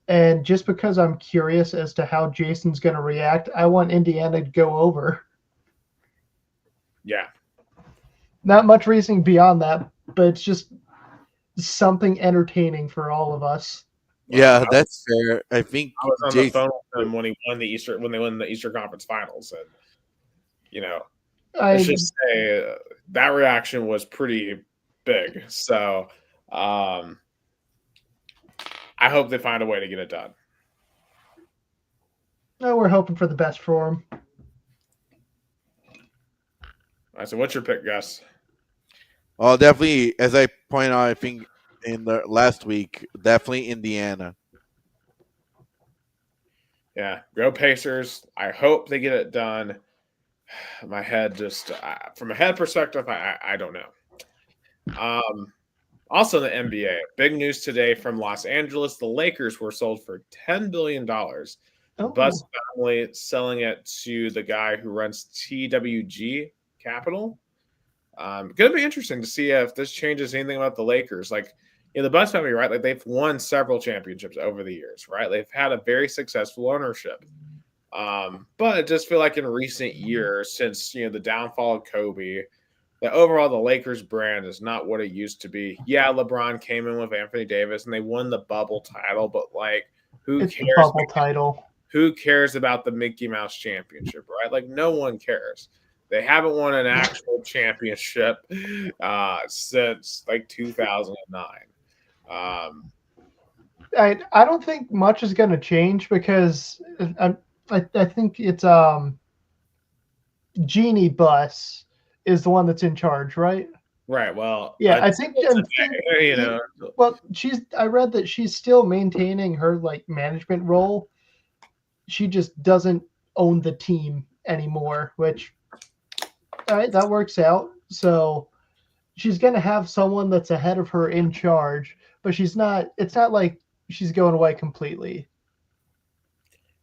And just because I'm curious as to how Jason's going to react, I want Indiana to go over. Yeah. Not much reasoning beyond that, but it's just something entertaining for all of us. Well, Yeah, that's fair. I think I was on the Jason. phone with him when he won the Easter when they won the Eastern Conference Finals, and you know, let's I just say that reaction was pretty big. So, um, I hope they find a way to get it done. no, we're hoping for the best for him. I said, "What's your pick, Gus?" Oh, definitely. As I pointed out, I think in the last week, definitely Indiana. Yeah, go Pacers. I hope they get it done. My head just, from a head perspective, I don't know. Also, in the NBA, big news today from Los Angeles: the Lakers were sold for $10 billion. The Buss Oh, family selling it to the guy who runs TWG Capital. Going to be interesting to see if this changes anything about the Lakers. Like, the Buss family, right? Like, they've won several championships over the years, right? They've had a very successful ownership. But I just feel like in recent years, since the downfall of Kobe, that overall the Lakers brand is not what it used to be. Yeah, LeBron came in with Anthony Davis and they won the bubble title, but like, who it's the cares? bubble title. Who cares about the Mickey Mouse championship, right? Like, no one cares. They haven't won an actual championship since like 2009. Um, I don't think much is going to change because I think it's Genie Bus is the one that's in charge, right? right. Well, Yeah, I think until I think today, well, I read that she's still maintaining her like management role. She just doesn't own the team anymore, which all right, that works out. So she's going to have someone that's ahead of her in charge, but she's not. It's not like she's going away completely.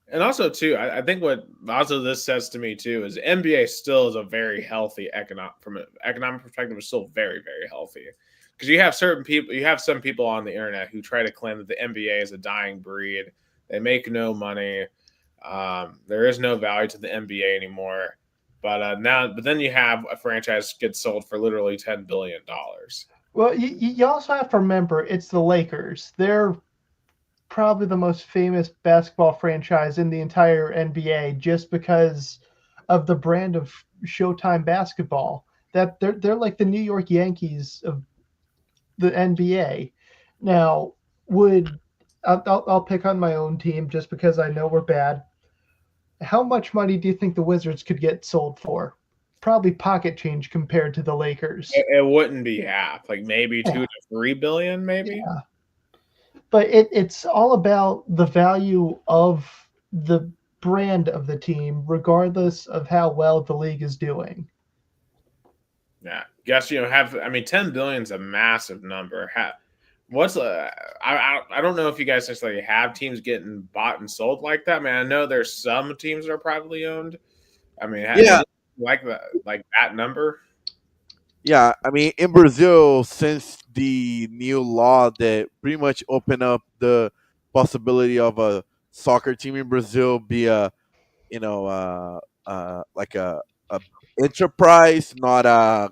and also too, I think what also this says to me too is NBA still is a very healthy economic from an economic perspective is still very very healthy because you have certain people, you have some people on the internet who try to claim that the NBA is a dying breed. They make no money. There is no value to the NBA anymore. But then you have a franchise get sold for literally $10 billion. Well, you also have to remember it's the Lakers. They're probably the most famous basketball franchise in the entire NBA just because of the brand of Showtime basketball. That they're like the New York Yankees of the NBA. Now, would I'll pick on my own team just because I know we're bad. How much money do you think the Wizards could get sold for? Probably pocket change compared to the Lakers. It wouldn't be half, like maybe Yeah, 2 to 3 billion, maybe. yeah. But it's all about the value of the brand of the team, regardless of how well the league is doing. Yeah, guess have. I mean, 10 billion is a massive number. What's I don't know if you guys necessarily have teams getting bought and sold like that. Man, I know there's some teams that are privately owned. I mean, is Yeah, it like that number? yeah. I mean, in Brazil, since the new law that pretty much opened up the possibility of a soccer team in Brazil be a like a enterprise, not a,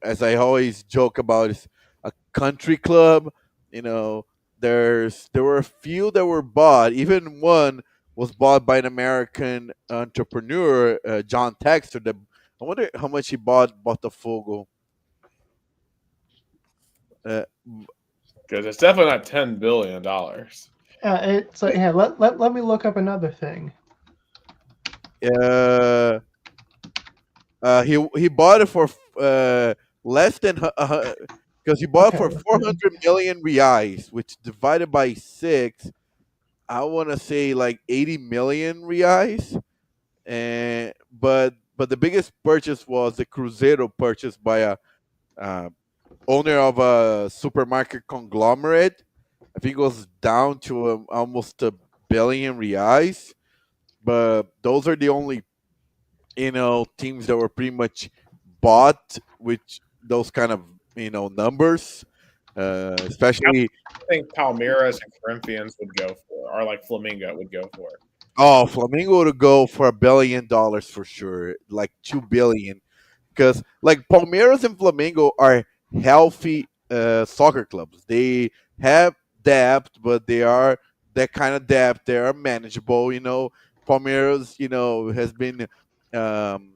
as I always joke about, is a country club. You know, there were a few that were bought. Even one was bought by an American entrepreneur, John Texter. That I wonder how much he bought Botafogo. Uh, Because it's definitely not $10 billion. It's like, yeah, let me look up another thing. Uh, he bought it for less than because he bought it Okay, for 400 million reais, which divided by six, I want to say like 80 million reais. And but the biggest purchase was the Cruzeiro purchase by a uh, owner of a supermarket conglomerate. I think it was down to almost a billion reais. But those are the only teams that were pretty much bought with those kind of numbers, especially. I think Palmeiras and Corinthians would go for, or like Flamingo would go for. Oh, Flamengo to go for $1 billion for sure, like 2 billion, because like Palmeiras and Flamengo are healthy soccer clubs. They have depth, but they are that kind of depth. They are manageable. Palmeiras, has been um,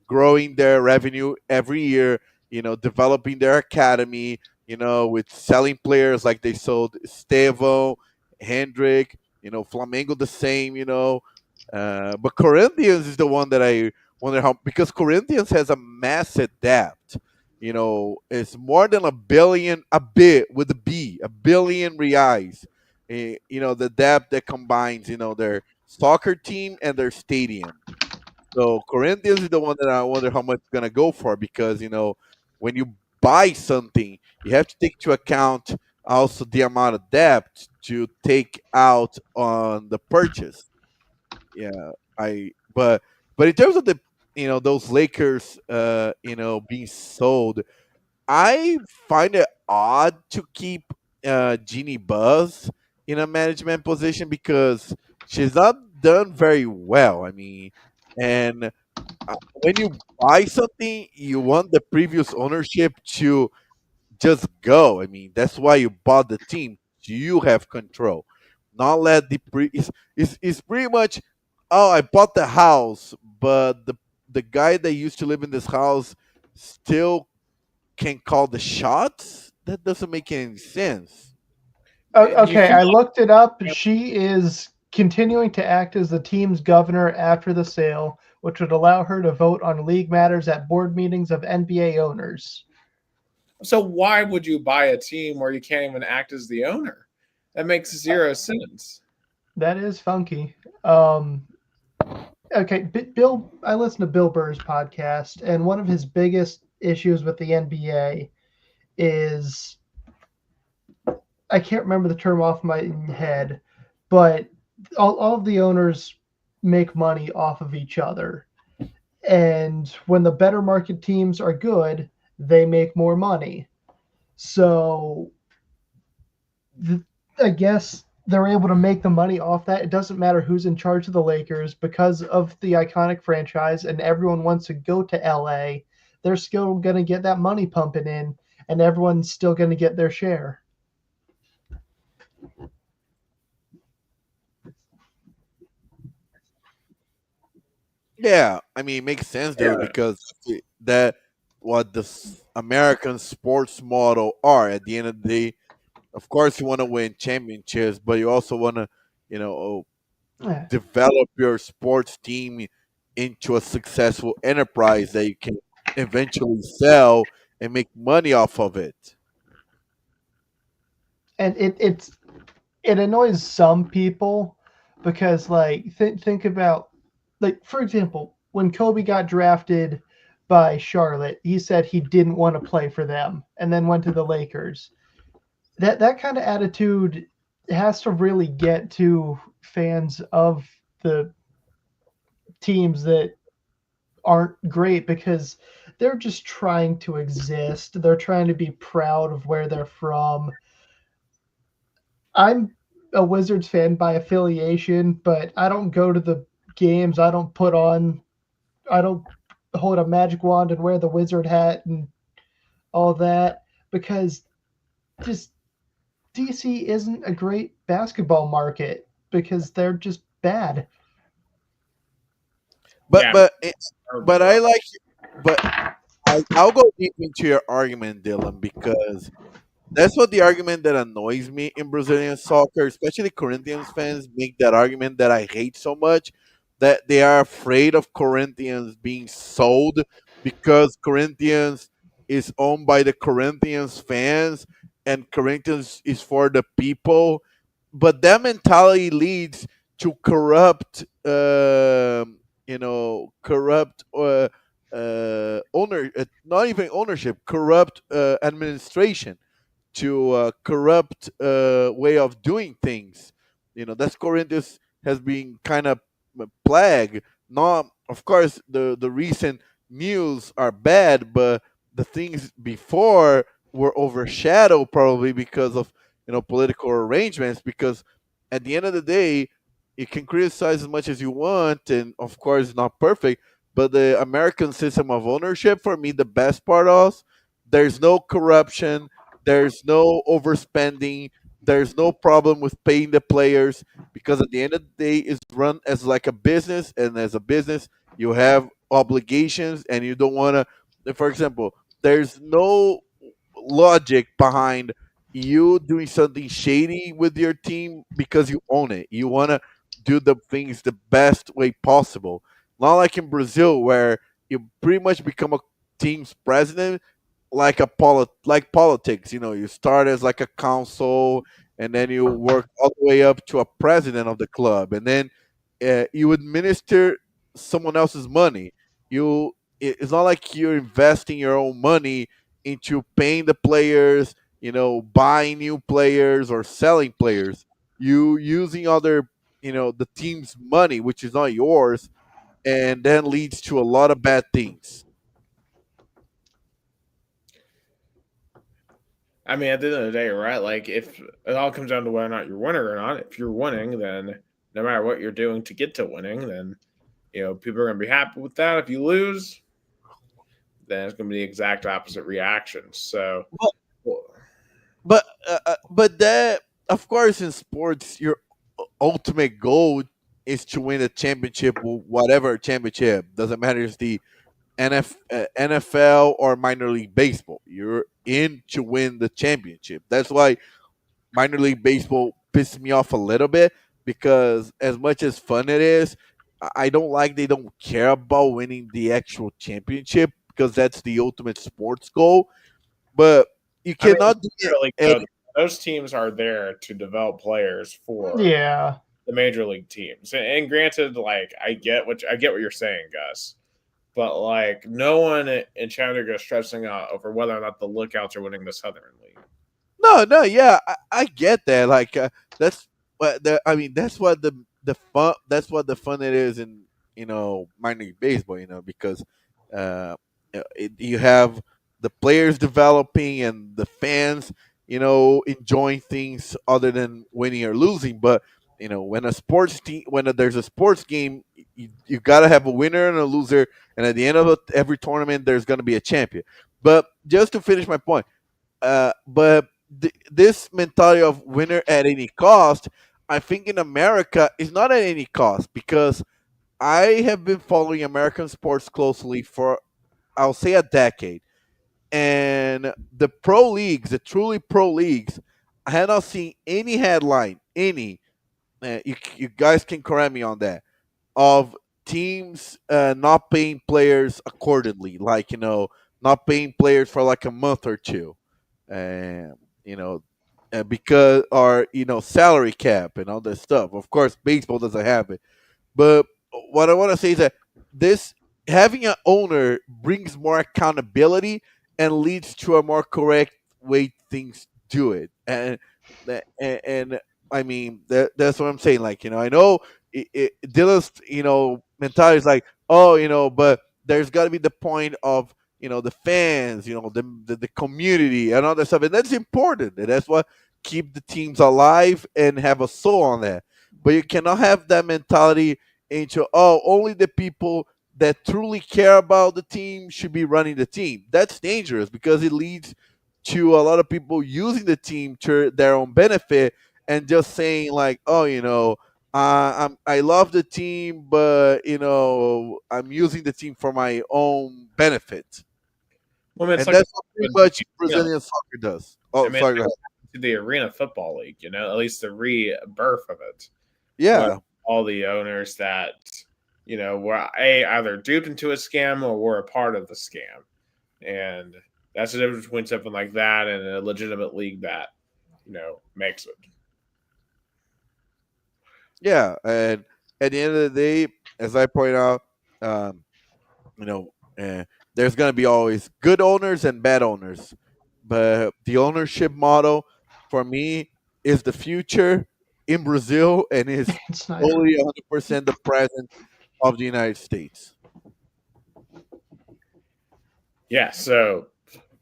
growing their revenue every year, developing their academy, with selling players like they sold Estevão, Hendrick, Flamengo the same, but Corinthians is the one that I wonder how, because Corinthians has a massive depth. It's more than a bit with a B, a billion reais. The depth that combines, their soccer team and their stadium. So Corinthians is the one that I wonder how much it's gonna go for, because when you buy something, you have to take into account also the amount of debt to take out on the purchase. Yeah, I but in terms of the those Lakers being sold, I find it odd to keep Jeannie Buzz in a management position because she's not done very well. I mean, and when you buy something, you want the previous ownership to just go. I mean, that's why you bought the team. You have control. Not let it's pretty much, oh, I bought the house, but the guy that used to live in this house still can call the shots. That doesn't make any sense. Do you Okay, feel I looked it up. She is continuing to act as the team's governor after the sale, which would allow her to vote on league matters at board meetings of NBA owners. so? Why would you buy a team where you can't even act as the owner? That makes zero sense. That is funky. Um, okay, Bill, I listen to Bill Burr's podcast, and one of his biggest issues with the NBA is I can't remember the term off my head, but all of the owners make money off of each other. And when the better market teams are good, they make more money. So th- I guess they're able to make the money off that. It doesn't matter who's in charge of the Lakers because of the iconic franchise, and everyone wants to go to LA. They're still going to get that money pumping in, and everyone's still going to get their share. Yeah, I mean, it makes sense though, Yeah. because that what the American sports model are. At the end of the day, of course, you want to win championships, but you also want to, you know, Yeah. develop your sports team into a successful enterprise that you can eventually sell and make money off of it. And it annoys some people because like think about like for example when Kobe got drafted by Charlotte, he said he didn't want to play for them and then went to the Lakers. That kind of attitude has to really get to fans of the teams that aren't great because they're just trying to exist. They're trying to be proud of where they're from. I'm a Wizards fan by affiliation, but I don't go to the games. I don't hold a magic wand and wear the wizard hat and all that because just DC isn't a great basketball market because they're just bad. But Yeah, but urban but I rough. like, but I'll go deep into your argument, Dylan, because that's what the argument that annoys me in Brazilian soccer, especially Corinthians fans make that argument that I hate so much, that they are afraid of Corinthians being sold because Corinthians is owned by the Corinthians fans and Corinthians is for the people. But that mentality leads to corrupt, corrupt owner, not even ownership, corrupt administration, to a corrupt way of doing things. That's Corinthians has been kind of plague. Not, of course, the recent news are bad, but the things before were overshadowed probably because of political arrangements. Because at the end of the day, you can criticize as much as you want, and of course, it's not perfect. But the American system of ownership, for me, the best part of, there's no corruption, there's no overspending. There's no problem with paying the players because at the end of the day, it's run as like a business, and as a business, you have obligations, and you don't want to. For example, there's no logic behind you doing something shady with your team because you own it. You want to do the things the best way possible. Not like in Brazil where you pretty much become a team's president, like like politics. You start as like a council, and then you work all the way up to a president of the club, and then you administer someone else's money. It's not like you're investing your own money into paying the players, buying new players or selling players. You using other, the team's money, which is not yours, and then leads to a lot of bad things. I mean, at the end of the day, right? Like, if it all comes down to whether or not you're winning or not, if you're winning, then no matter what you're doing to get to winning, then people are going to be happy with that. If you lose, then it's going to be the exact opposite reaction. So, well, But that, of course, in sports, your ultimate goal is to win a championship, whatever championship. Doesn't matter if it's the NFL or minor league baseball. You're in to win the championship. That's why minor league baseball pisses me off a little bit, because as much as fun it is, I don't like they don't care about winning the actual championship, because that's the ultimate sports goal. But you I mean, cannot do it. Major League, though, those teams are there to develop players for Yeah. the major league teams. And granted, like I get what you're saying, Gus. But like no one in Chattanooga is stressing out over whether or not the Lookouts are winning the Southern League. No, no, yeah, I get that. Like, that's what I mean. The fun. That's what the fun it is in minor league baseball. Because uh, you have the players developing and the fans, enjoying things other than winning or losing. But when a sports team, there's a sports game, you gotta have a winner and a loser, and at the end of every tournament, there's gonna be a champion. But just to finish my point, but this mentality of winner at any cost, I think in America is not at any cost, because I have been following American sports closely for, I'll say, a decade, and the pro leagues, the truly pro leagues, I have not seen any headline, any. You guys can correct me on that, of teams not paying players accordingly, like not paying players for like a month or two, and you know because, or salary cap and all that stuff. Of course, baseball doesn't have it, but what I want to say is that this, having an owner brings more accountability and leads to a more correct way things do it. And I mean that's what I'm saying. Like, I know Dylan's mentality is like, oh, but there's got to be the point of the fans, the community and all that stuff, and that's important. And that's what keep the teams alive and have a soul on that. But you cannot have that mentality into, oh, only the people that truly care about the team should be running the team. That's dangerous, because it leads to a lot of people using the team to their own benefit, and just saying like, oh, I love the team, but I'm using the team for my own benefit. Well, I mean, it's And like that's what pretty much Brazilian soccer does. I Oh, mean, sorry, go like ahead. to the Arena Football League, at least the rebirth of it, where Yeah, all the owners that were either duped into a scam or were a part of the scam, and that's the difference between something like that and a legitimate league that makes it. yeah. And at the end of the day, as I point out, um, you know, there's going to be always good owners and bad owners. But the ownership model for me is the future in Brazil and is Snyder. only 100% the present of the United States. Yeah, so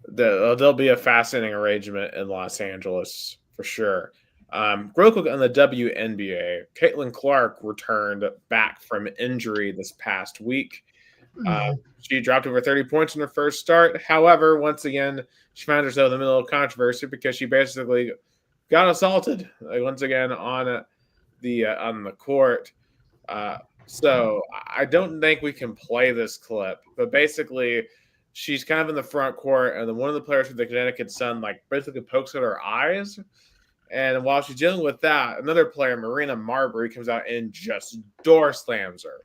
there'll be a fascinating arrangement in Los Angeles for sure. Real quick on the WNBA, Caitlin Clark returned back from injury this past week. Uh, Yeah. she dropped over 30 points in her first start. However, once again, she found herself in the middle of controversy because she basically got assaulted once again on the court. Uh, so I don't think we can play this clip, but basically, she's kind of in the front court, and then one of the players from the Connecticut Sun basically pokes at her eyes. And while she's dealing with that, another player, Marina Marbury, comes out and just door slams her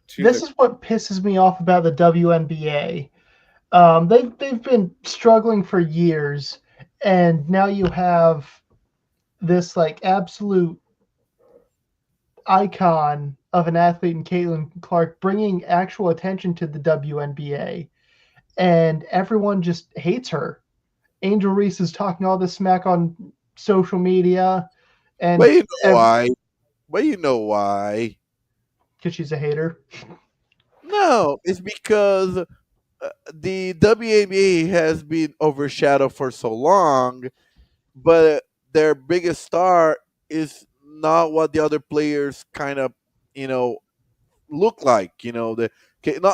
to This the. is what pisses me off about the WNBA. They've been struggling for years, and now you have this like absolute icon of an athlete in Caitlin Clark bringing actual attention to the WNBA, and everyone just hates her. Angel Reese is talking all this smack on social media, But and you know why? But you know why? because she's a hater. No, it's because the WNBA has been overshadowed for so long, but their biggest star is not what the other players kind of, you know, look like. No,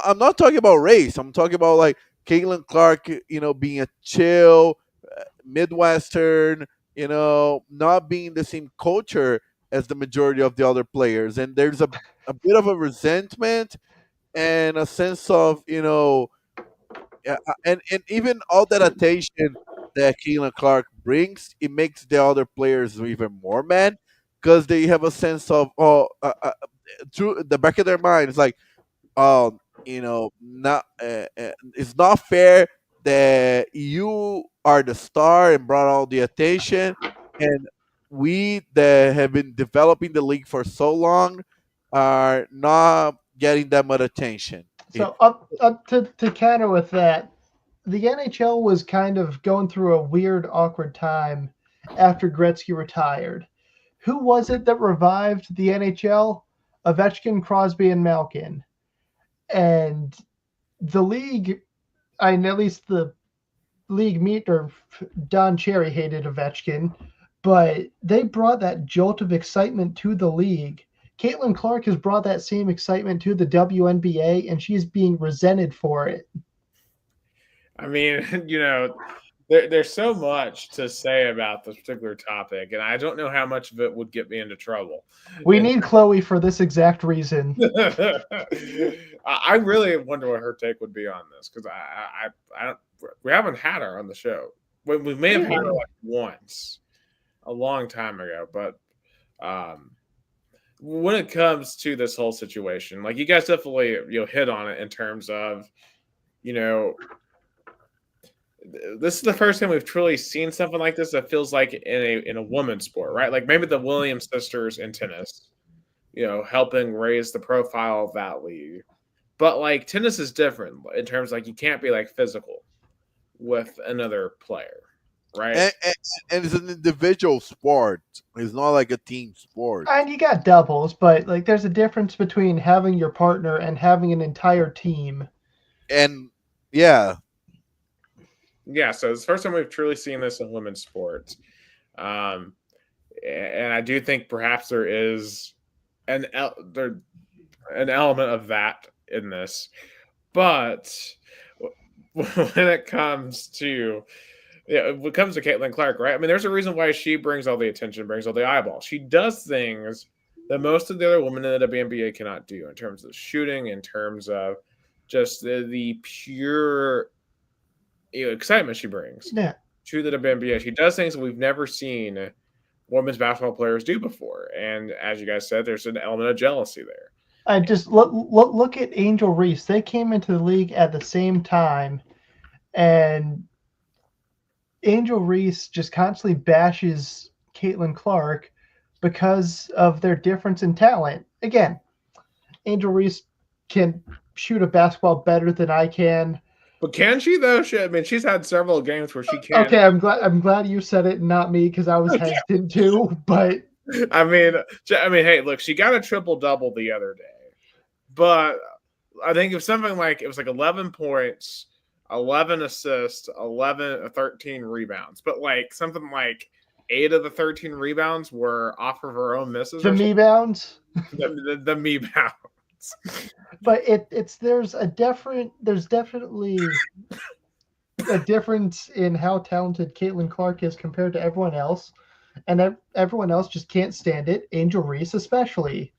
I'm not talking about race. I'm talking about like Caitlin Clark, being a chill Midwestern, not being the same culture as the majority of the other players. And there's a bit of a resentment and a sense of, yeah, and even all that attention that Keelan Clark brings, it makes the other players even more mad because they have a sense of through the back of their mind, it's like, not it's not fair that you are the star and brought all the attention, and we that have been developing the league for so long are not getting that much attention. It, So up to counter with that, the NHL was kind of going through a weird, awkward time after Gretzky retired. Who was it that revived the NHL? Ovechkin, Crosby, and Malkin. And the league, at least the league meet or Don Cherry hated Ovechkin, but they brought that jolt of excitement to the league. Caitlin Clark has brought that same excitement to the WNBA, and she's being resented for it. I mean, there's so much to say about this particular topic, and I don't know how much of it would get me into trouble. We And need Chloe for this exact reason. I really wonder what her take would be on this because I don't. We haven't had her on the show. We may have had her Really? like once, a long time ago, but um, when it comes to this whole situation, like you guys definitely hit on it in terms of you know this is the first time we've truly seen something like this that feels like in a woman's sport, right? Like maybe the Williams sisters in tennis, helping raise the profile of that league. But like tennis is different in terms like you can't be like physical with another player, right? and, and it's an individual sport. It's not like a team sport. And you got doubles, but like there's a difference between having your partner and having an entire team. And yeah, Yeah, so it's the first time we've truly seen this in women's sports. Um, and I do think perhaps there is an element of that in this. But when it comes to when it comes to Caitlin Clark, right? I mean, there's a reason why she brings all the attention, brings all the eyeballs. She does things that most of the other women in the WNBA cannot do in terms of shooting, in terms of just the pure excitement she brings Yeah, to the WNBA. She does things that we've never seen women's basketball players do before. And as you guys said, there's an element of jealousy there. I just look at Angel Reese. They came into the league at the same time, and Angel Reese just constantly bashes Caitlin Clark because of their difference in talent. Again, Angel Reese can shoot a basketball better than I can. But can she though? I mean, she's had several games where she can. Okay, I'm glad you said it, not me, because I was hesitant too. But I mean, hey, look, she got a triple double the other day, but I think it was something like it was like 11 points, 11 assists, 11 13 rebounds, but like something like 8 of the 13 rebounds were off of her own misses the or me something. bounds. The me bounds. But it's there's definitely a difference in how talented Caitlin Clark is compared to everyone else, and everyone else just can't stand it. Angel Reese especially.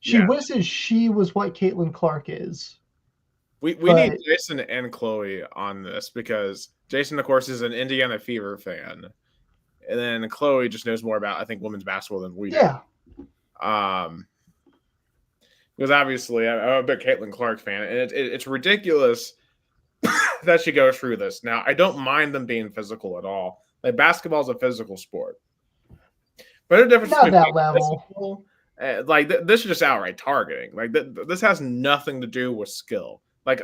She Yeah, wishes she was what Caitlin Clark is. we need But Jason and Chloe on this because Jason, of course, is an Indiana Fever fan, and then Chloe just knows more about I think women's basketball than we do. yeah, Um, because obviously I'm a big Caitlin Clark fan, and it's ridiculous that she goes through this. Now I don't mind them being physical at all. Like basketball is a physical sport, but the difference not between that being level. physical, this is just outright targeting. Like this has nothing to do with skill. Like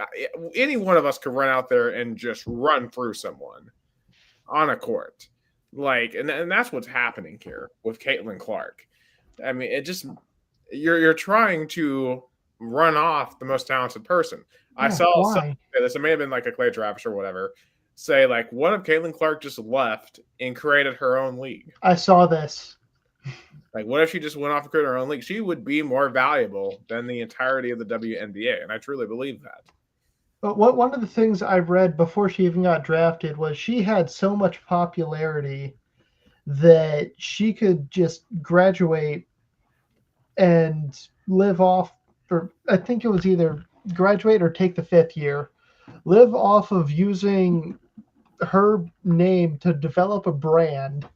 any one of us could run out there and just run through someone on a court. Like, and that's what's happening here with Caitlin Clark. I mean, it just you're trying to run off the most talented person. I Yeah, saw some why? say this. It may have been like a Clay Travis or whatever. Say like, what if Caitlin Clark just left and created her own league? I saw this. Like, what if she just went off and created her own league? She would be more valuable than the entirety of the WNBA, and I truly believe that. But one of the things I read before she even got drafted was she had so much popularity that she could just graduate and live off, or I think it was either graduate or take the fifth year, live off of using her name to develop a brand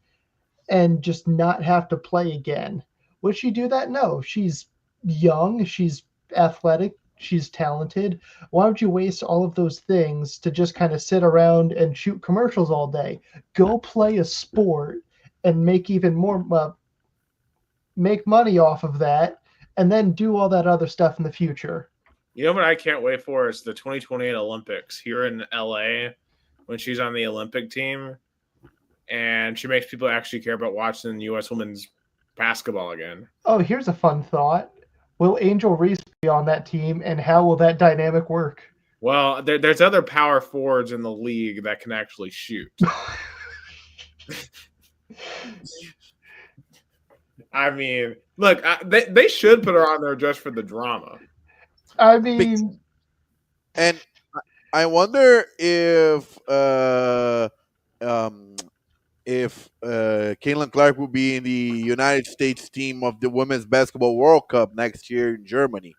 and just not have to play again. Would she do that? No. She's young, she's athletic, she's talented. Why would you waste all of those things to just kind of sit around and shoot commercials all day? Go play a sport and make even more make money off of that, and then do all that other stuff in the future. You know what I can't wait for is the 2028 Olympics here in LA when she's on the Olympic team and she makes people actually care about watching U.S. women's basketball again. Oh, here's a fun thought. Will Angel Reese be on that team, and how will that dynamic work? Well, there's other power forwards in the league that can actually shoot. I mean, look, they should put her on there just for the drama. I mean, And I wonder um, if Caitlin Clark will be in the United States team of the Women's Basketball World Cup next year in Germany.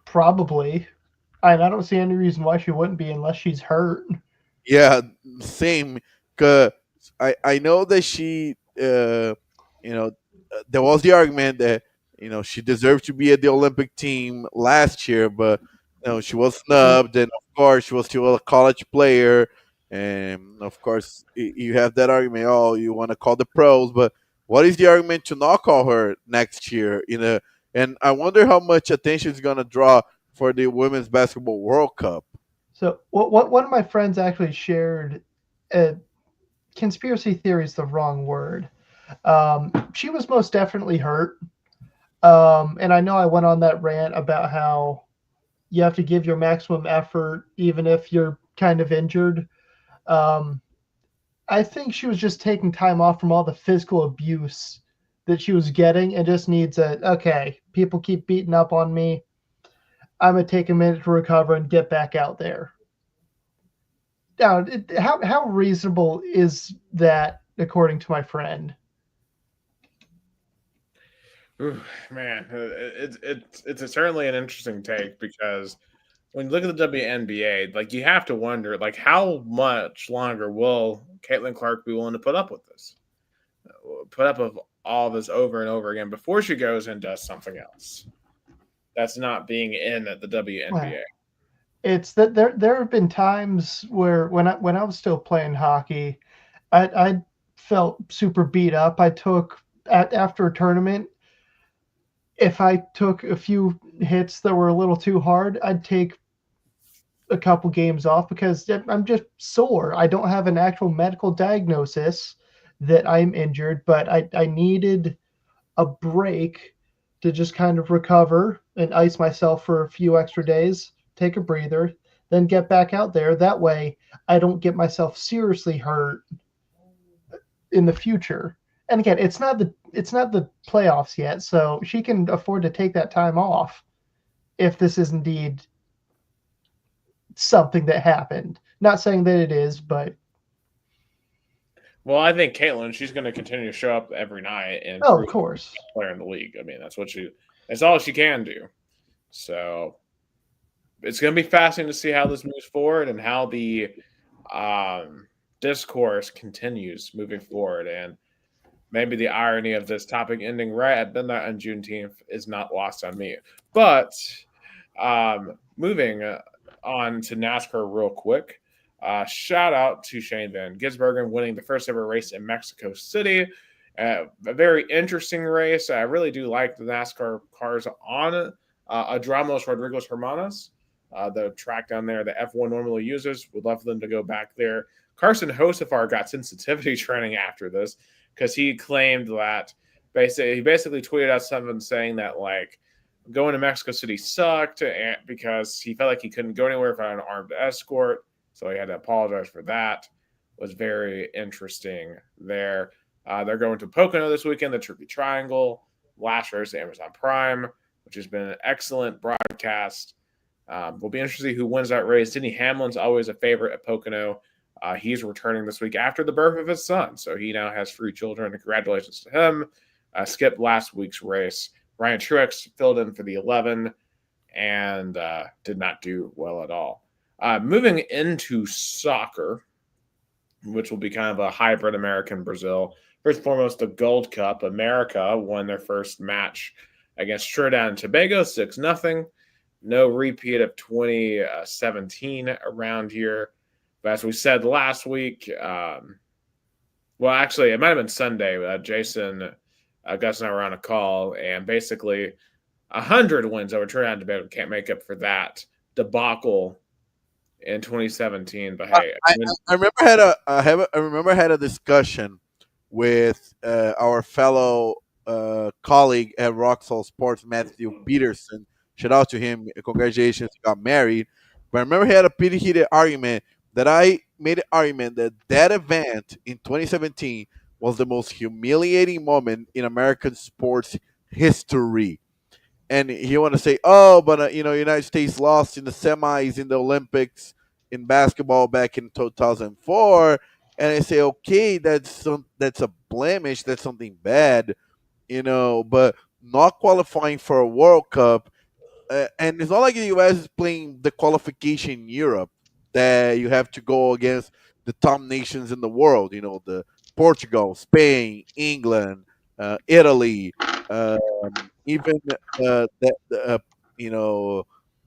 probably. And I don't see any reason why she wouldn't be unless she's hurt. Yeah, same. Cause I know that she, there was the argument that she deserved to be at the Olympic team last year, but she was snubbed, and of course she was still a college player, and of course you have that argument. Oh, you want to call the pros, but what is the argument to not call her next year? And I wonder how much attention it's gonna draw for the Women's Basketball World Cup. So, what one of my friends actually shared, conspiracy theory is the wrong word. She was most definitely hurt. And I know I went on that rant about how you have to give your maximum effort even if you're kind of injured. Um, I think she was just taking time off from all the physical abuse that she was getting and just needs okay, people keep beating up on me. I'm going to take a minute to recover and get back out there. Now, how reasonable is that according to my friend? Ooh, man, it's certainly an interesting take because when you look at the WNBA, like you have to wonder, like how much longer will Caitlin Clark be willing to put up with this? Put up with all this over and over again before she goes and does something else. That's not being in at the Well, WNBA. it's that there have been times where when I was still playing hockey, I felt super beat up. I took after a tournament, if I took a few hits that were a little too hard, I'd take a couple games off because I'm just sore. I don't have an actual medical diagnosis that I'm injured, but I needed a break to just kind of recover and ice myself for a few extra days, take a breather, then get back out there. That way, I don't get myself seriously hurt in the future. And again, it's not the playoffs yet, so she can afford to take that time off if this is indeed something that happened. Not saying that it is, but Well, I think Caitlin, she's going to continue to show up every night and oh, prove of course. player in the league. I mean, that's all she can do. So it's going to be fascinating to see how this moves forward and how the um, discourse continues moving forward. And maybe the irony of this topic ending right at midnight on Juneteenth is not lost on me. But moving on to NASCAR real quick. Shout out to Shane Van Gisbergen winning the first ever race in Mexico City. A very interesting race. I really do like the NASCAR cars on Adramos Rodriguez Hermanos, the track down there that F1 normally uses. Would love for them to go back there. Carson Hosefar got sensitivity training after this because he claimed that he basically tweeted out something saying that like going to Mexico City sucked because he felt like he couldn't go anywhere without an armed escort. So he had to apologize for that. It was very interesting there. They're going to Pocono this weekend, the Turkey Triangle. Last race, Amazon Prime, which has been an excellent broadcast. We'll be interested to see who wins that race. Denny Hamlin's always a favorite at Pocono. He's returning this week after the birth of his son. So he now has 3 children. Congratulations to him. Skipped last week's race. Ryan Truex filled in for the 11 and did not do well at all. Moving into soccer, which will be kind of a hybrid American Brazil. First and foremost, the Gold Cup. America won their first match against Trinidad and Tobago, 6-0. No repeat of 2017 around here. But as we said last week, well, actually, it might have been Sunday. Jason, Gus, and I were on a call, and basically 100 wins over Trinidad and Tobago can't make up for that debacle in 2017. But hey, I remember had a discussion with our fellow colleague at Roxall Sports, Matthew Peterson. Shout out to him! Congratulations, he got married. But I remember he had a pretty heated argument that I made an argument that that event in 2017 was the most humiliating moment in American sports history. And he want to say, "Oh, but United States lost in the semis in the Olympics in basketball back in 2004." And I say, "Okay, that's a blemish. That's something bad, but not qualifying for a World Cup, and it's not like the U.S. is playing the qualification in Europe that you have to go against the top nations in the world. The Portugal, Spain, England, Italy, even that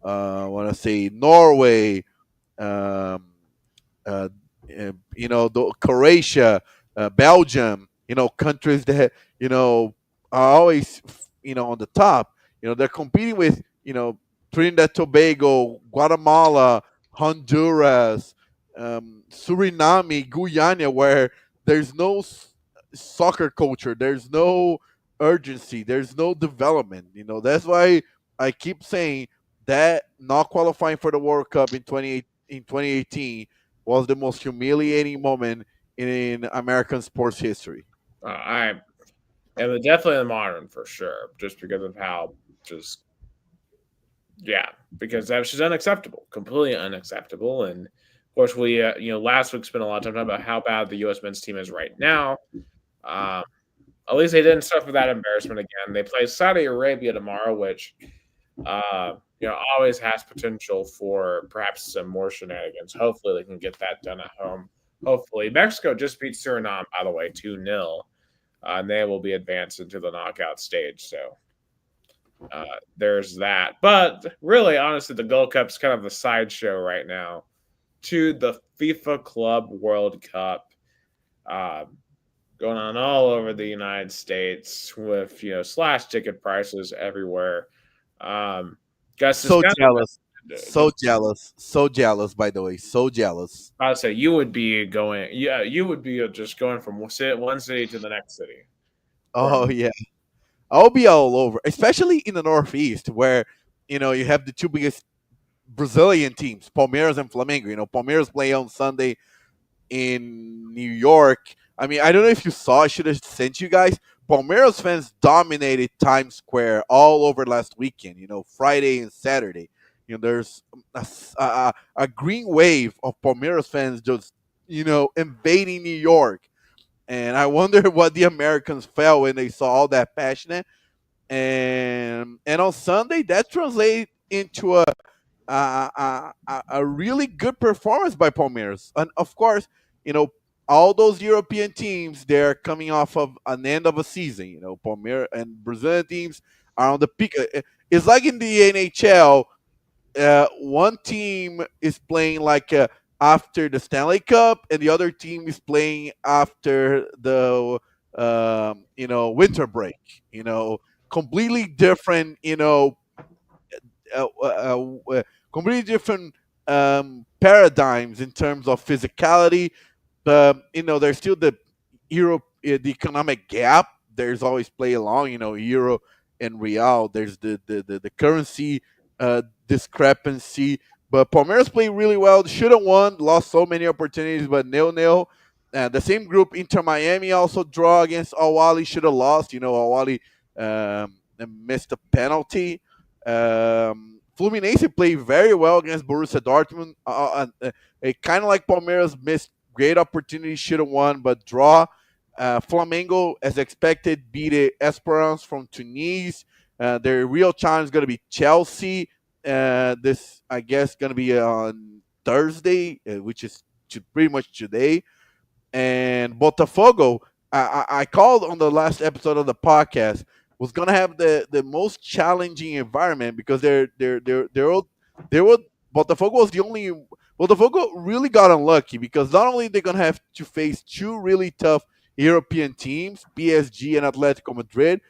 I want to say Norway, um, uh, Croatia, Belgium, countries that are always on the top. They're competing with Trinidad, Tobago, Guatemala, Honduras, Suriname, Guyana, where there's no soccer culture, there's no urgency, there's no development. That's why I keep saying that not qualifying for the World Cup in 2018 was the most humiliating moment in American sports history. I am definitely the modern for sure, just because of how just yeah, because that was just unacceptable, completely unacceptable. And of course, we last week spent a lot of time talking about how bad the U.S. men's team is right now. Um, at least they didn't suffer that embarrassment again. They play Saudi Arabia tomorrow, which always has potential for perhaps some more shenanigans. Hopefully, they can get that done at home. Hopefully, Mexico just beat Suriname, by the way, 2-0, and they will be advanced into the knockout stage. So there's that. But really, honestly, the Gold Cup's kind of a sideshow right now to the FIFA Club World Cup. Um, Going on all over the United States with slash ticket prices everywhere. Gus is So kind jealous. of So jealous. So jealous, by the way. So jealous. I'd say you would be going, yeah, you would be just going from one city to the next city. Oh, From yeah. I'll be all over, especially in the Northeast, where, you have the two biggest Brazilian teams, Palmeiras and Flamengo. Palmeiras play on Sunday in New York. I mean, I don't know if you saw. I should have sent you guys. Palmeiras fans dominated Times Square all over last weekend. Friday and Saturday. There's a green wave of Palmeiras fans just invading New York, and I wonder what the Americans felt when they saw all that passion. And on Sunday, that translated into a really good performance by Palmeiras. And of course, you know, all those European teams, they're coming off of an end of a season. Palmeiras and Brazilian teams are on the peak. It's like in the NHL, one team is playing like after the Stanley Cup, and the other team is playing after the winter break. Completely different. Uh, uh, uh, Completely different paradigms in terms of physicality. But there's still the Europe, the economic gap. There's always play along. Euro and real. There's the currency discrepancy. But Palmeiras played really well. Should have won. Lost so many opportunities, but nil-nil. The same group, Inter Miami, also draw against Awali. Should have lost. Awali missed a penalty. Fluminense played very well against Borussia Dortmund. It kind of like Palmeiras missed great opportunity, should have won, but draw. Flamengo, as expected, beat Esperance from Tunis. Their real challenge is going to be Chelsea. This, I guess, going to be on Thursday, which is pretty much today. And Botafogo, I called on the last episode of the podcast, was gonna have the most challenging environment because they were Botafogo was the only Botafogo really got unlucky because not only they're gonna have to face two really tough European teams, PSG and Atletico Madrid,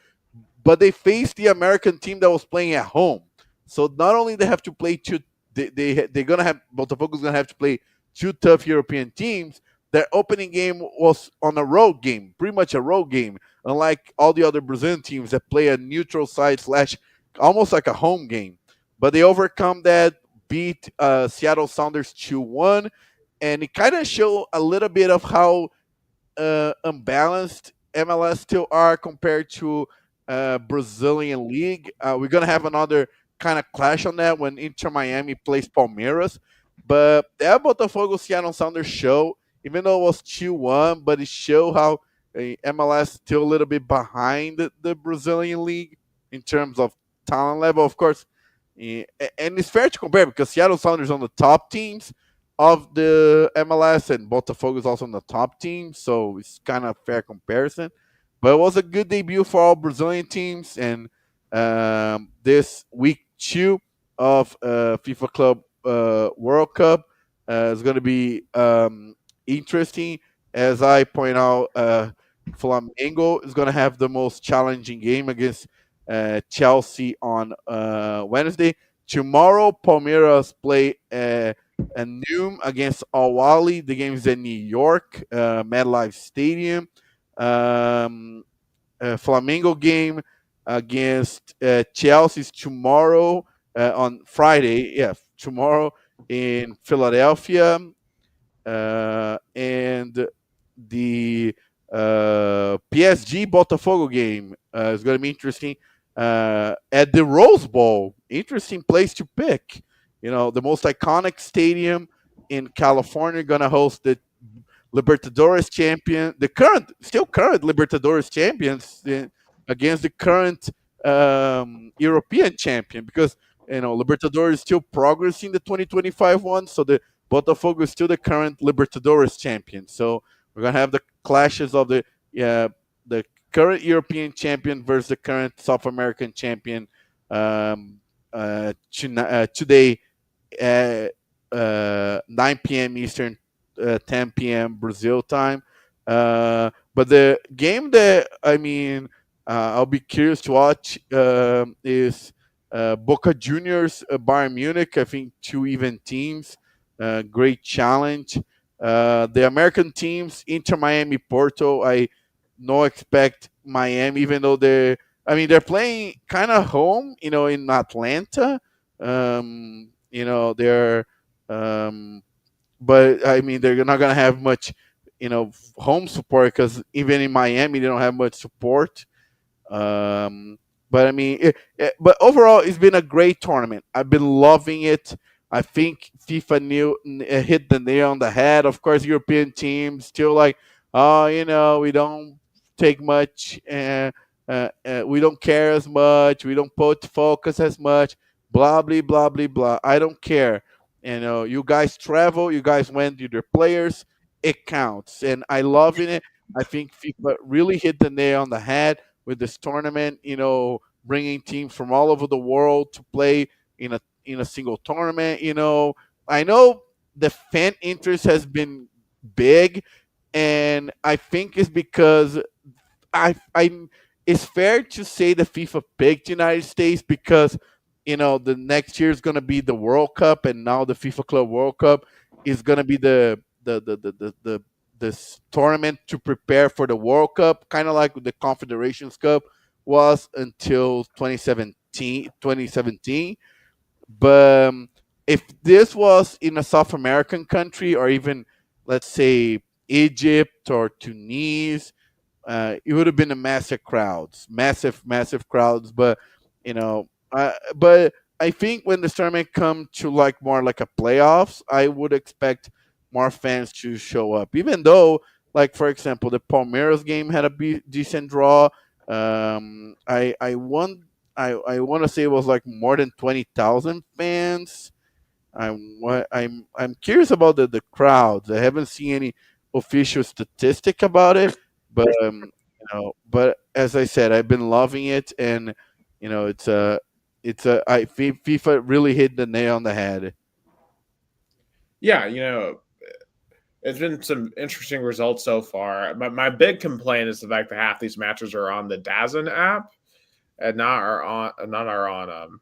but they faced the American team that was playing at home. So not only they have to play two, they're gonna have Botafogo's gonna have to play two tough European teams. Their opening game was on a road game, pretty much a road game, unlike all the other Brazilian teams that play a neutral side slash almost like a home game. But they overcome that, beat Seattle Sounders 2-1, and it kind of showed a little bit of how unbalanced MLS still are compared to Brazilian league. We're gonna have another kind of clash on that when Inter Miami plays Palmeiras. But that Botafogo Seattle Sounders show, even though it was 2-1, but it showed how MLS still a little bit behind the Brazilian league in terms of talent level. Of course, and it's fair to compare because Seattle Sounders on the top teams of the MLS, and Botafogo is also on the top team, so it's kind of fair comparison. But it was a good debut for all Brazilian teams, and this week 2 of FIFA Club World Cup is going to be interesting. As I point out, Flamengo is going to have the most challenging game against Chelsea on Wednesday. Tomorrow, Palmeiras play a noon against Awali. The game is in New York, MetLife Stadium. Flamengo game against Chelsea's tomorrow on Friday. Yeah, tomorrow in Philadelphia. And the PSG Botafogo game is going to be interesting at the Rose Bowl. Interesting place to pick. The most iconic stadium in California, going to host the Libertadores champion, the still current Libertadores champions against the current European champion, because Libertadores is still progressing the 2025 one, so the Botafogo is still the current Libertadores champion. So we're gonna have the clashes of the current European champion versus the current South American champion today at 9 p.m. Eastern, 10 p.m. Brazil time. But the game that I'll be curious to watch is Boca Juniors, Bayern Munich. I think two even teams. Great challenge. The American teams, Inter Miami, Porto. I no expect Miami, even though they're playing kind of home, in Atlanta. They're but I mean they're not gonna have much, home support because even in Miami they don't have much support. um, but I mean, but overall, it's been a great tournament. I've been loving it. I think FIFA hit the nail on the head. Of course, European teams still like, oh, we don't take much, we don't care as much, we don't put focus as much. Blah blah blah blah blah. I don't care. You guys travel, you guys went with your players. It counts, and I love it. I think FIFA really hit the nail on the head with this tournament. Bringing teams from all over the world to play in a single tournament. I know the fan interest has been big, and I think it's because I it's fair to say the FIFA picked United States because the next year is going to be the World Cup, and now the FIFA Club World Cup is going to be the this tournament to prepare for the World Cup, kind of like the Confederations Cup was until 2017. But if this was in a South American country, or even let's say Egypt or Tunis, it would have been a massive crowds. But but I think when the tournament come to like more like a playoffs, I would expect more fans to show up. Even though, like for example, the Palmeiras game had a decent draw. I want to say it was like more than 20,000 fans. I'm curious about the crowds. I haven't seen any official statistic about it, but but as I said, I've been loving it, and FIFA really hit the nail on the head. Yeah, it's been some interesting results so far. My big complaint is the fact that half these matches are on the DAZN app and not are on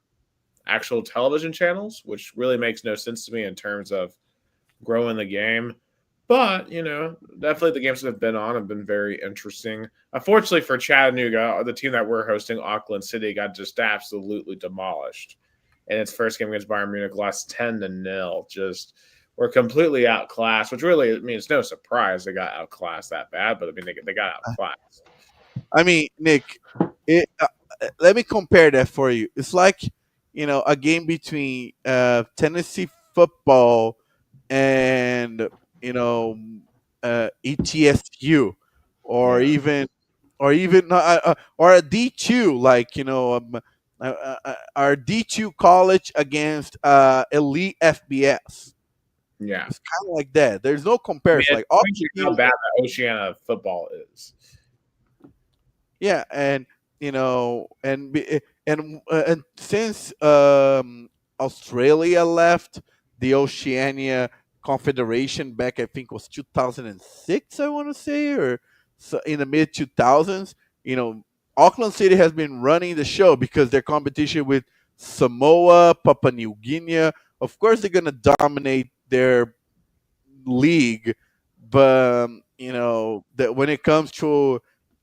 actual television channels, which really makes no sense to me in terms of growing the game. But definitely the games that have been on have been very interesting. Unfortunately for Chattanooga, the team that we're hosting, Auckland City, got just absolutely demolished in its first game against Bayern Munich, lost 10-0. Just were completely outclassed, which really means no surprise they got outclassed that bad. But I mean, they got outclassed. I mean, Nick, let me compare that for you. It's like a game between Tennessee football and you know ETSU, or Yeah, or a D2, like our D2 college against elite FBS. yeah. It's kind of like that. There's no I mean, comparison. it Like all shows you the how teams. bad the Oceania football is. Yeah, and and since Australia left the Oceania Confederation back, I think was 2006, I want to say, or so in the mid 2000s. Auckland City has been running the show because their competition with Samoa, Papua New Guinea. Of course, they're gonna dominate their league, but that when it comes to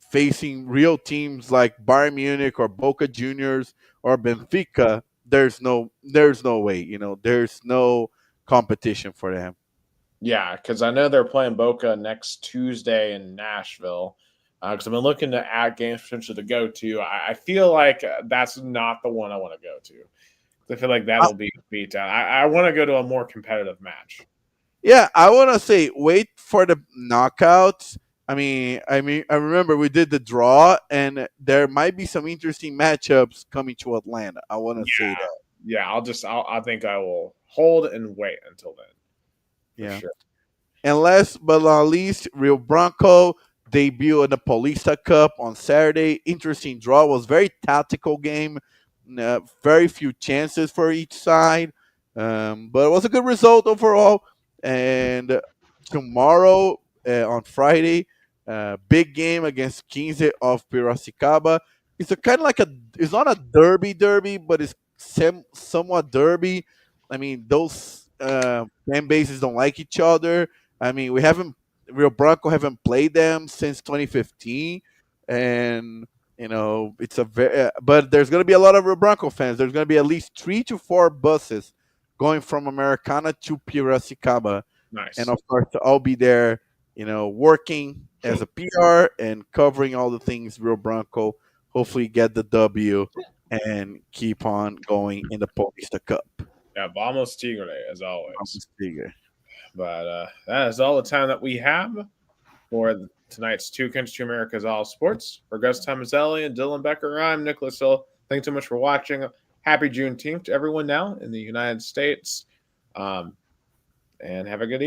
facing real teams like Bayern Munich or Boca Juniors or Benfica, there's no way. There's no competition for them. Yeah, because I know they're playing Boca next Tuesday in Nashville. Because I've been looking to add games potentially to go to. I feel like that's not the one I want to go to. I feel like that'll be a beatdown. I want to go to a more competitive match. Yeah, I want to say wait for the knockouts. I remember we did the draw, and there might be some interesting matchups coming to Atlanta. I want to say that. yeah, I think I will hold and wait until then for Yeah. sure. And last but not least, Rio Branco debut in the Paulista Cup on Saturday. Interesting draw. Was very tactical game. Very few chances for each side, but it was a good result overall. And tomorrow on Friday, big game against Quinze of Piracicaba. It's a kind of like a. It's not a derby, but it's somewhat derby. I mean, those fan bases don't like each other. I mean, we haven't Rio Branco haven't played them since 2015, and it's a very. But there's going to be a lot of Rio Branco fans. There's going to be at least 3 to 4 buses going from Americana to Piracicaba, and Nice. of course, I'll be there. Working as a PR and covering all the things Rio Branco. Hopefully, get the W and keep on going in the Paulista Cup. Yeah, vamos Tigre as always. Vamos, Tigre. But that is all the time that we have for tonight's Two Countries, Two Americas All Sports. For Gus Tomazelli and Dylan Becker, I'm Nicholas Hill. Thanks so much for watching. Happy Juneteenth to everyone now in the United States. And have a good evening.